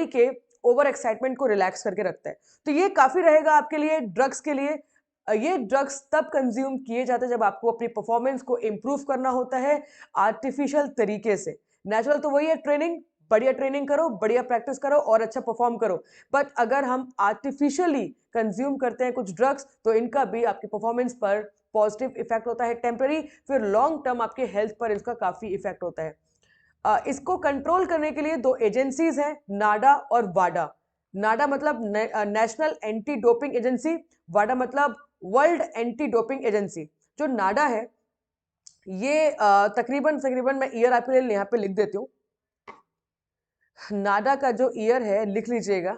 के ओवर एक्साइटमेंट को रिलैक्स करके रखता है। तो ये काफ़ी रहेगा आपके लिए ड्रग्स के लिए। ये ड्रग्स तब कंज्यूम किए जाते हैं जब आपको अपनी परफॉर्मेंस को इम्प्रूव करना होता है आर्टिफिशियल तरीके से। नेचुरल तो वही है, ट्रेनिंग, बढ़िया ट्रेनिंग करो, बढ़िया प्रैक्टिस करो और अच्छा परफॉर्म करो। बट अगर हम आर्टिफिशियली कंज्यूम करते हैं कुछ ड्रग्स तो इनका भी आपकी परफॉर्मेंस पर पॉजिटिव इफेक्ट होता है टेम्पररी, फिर लॉन्ग टर्म आपके हेल्थ पर इसका काफ़ी इफेक्ट होता है। इसको कंट्रोल करने के लिए दो एजेंसीज हैं, नाडा और वाडा। नाडा मतलब नेशनल एंटी डोपिंग एजेंसी, वाडा मतलब वर्ल्ड एंटी डोपिंग एजेंसी। जो नाडा है ये तकरीबन तकरीबन मैं ईयर आपके लिए यहाँ पे लिख देती हूँ। नाडा का जो ईयर है लिख लीजिएगा,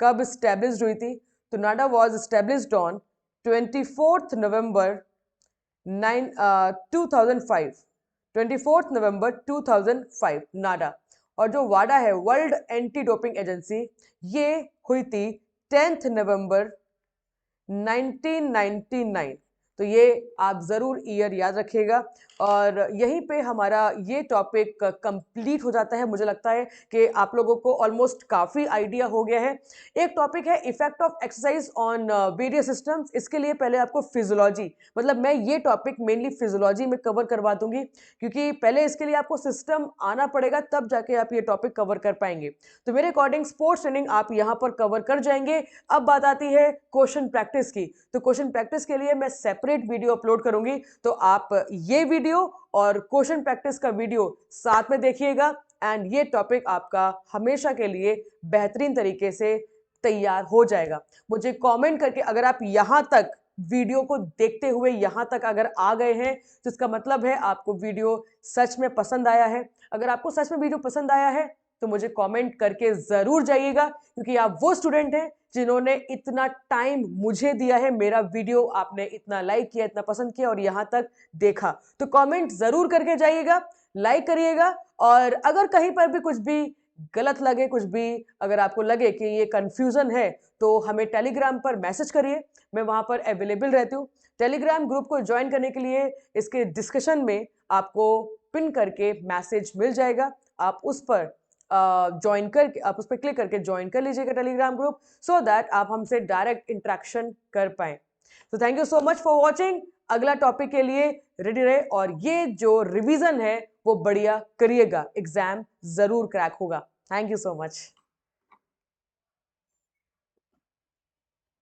कब स्टैब्लिश्ड हुई थी। तो नाडा वॉज स्टैब्लिश्ड ऑन 24 नवंबर 2005, 24 नवंबर 2005 नाडा। और जो वाडा है वर्ल्ड एंटी डोपिंग एजेंसी, ये हुई थी 10 नवंबर 1999। तो ये आप जरूर ईयर याद रखिएगा। और यहीं पे हमारा ये टॉपिक कंप्लीट हो जाता है। मुझे लगता है कि आप लोगों को ऑलमोस्ट काफ़ी आइडिया हो गया है। एक टॉपिक है effect of exercise on various systems. इसके लिए पहले आपको फिजियोलॉजी, मतलब मैं ये टॉपिक मेनली फिजियोलॉजी में कवर करवा दूंगी, क्योंकि पहले इसके लिए आपको सिस्टम आना पड़ेगा, तब जाके आप ये टॉपिक कवर कर पाएंगे। तो मेरे अकॉर्डिंग स्पोर्ट्स ट्रेनिंग आप यहाँ पर कवर कर जाएंगे। अब बात आती है क्वेश्चन प्रैक्टिस की। तो क्वेश्चन प्रैक्टिस के लिए मैं सेपरेट वीडियो अपलोड करूंगी, तो आप ये वीडियो और क्वेश्चन प्रैक्टिस का वीडियो साथ में देखिएगा। एंड ये टॉपिक आपका हमेशा के लिए बेहतरीन तरीके से तैयार हो जाएगा। मुझे कमेंट करके, अगर आप यहां तक वीडियो को देखते हुए यहां तक अगर आ गए हैं, तो इसका मतलब है आपको वीडियो सच में पसंद आया है। अगर आपको सच में वीडियो पसंद आया है तो मुझे कमेंट करके जरूर जाइएगा, क्योंकि आप वो स्टूडेंट हैं जिन्होंने इतना टाइम मुझे दिया है। मेरा वीडियो आपने इतना लाइक किया, इतना पसंद किया और यहां तक देखा, तो कमेंट जरूर करके जाइएगा, लाइक करिएगा। और अगर कहीं पर भी कुछ भी गलत लगे, कुछ भी अगर आपको लगे कि ये कंफ्यूजन है, तो हमें टेलीग्राम पर मैसेज करिए, मैं वहां पर अवेलेबल रहती हूँ। टेलीग्राम ग्रुप को ज्वाइन करने के लिए इसके डिस्कशन में आपको पिन करके मैसेज मिल जाएगा। आप उस पर ज्वाइन करके, आप उस पर क्लिक करके ज्वाइन कर लीजिएगा टेलीग्राम ग्रुप, सो दैट आप हमसे डायरेक्ट इंटरेक्शन कर पाए। तो thank you so much for watching. अगला टॉपिक के लिए रेडी रहे, और ये जो रिवीजन है वो बढ़िया करिएगा, एग्जाम जरूर क्रैक होगा। Thank you so much.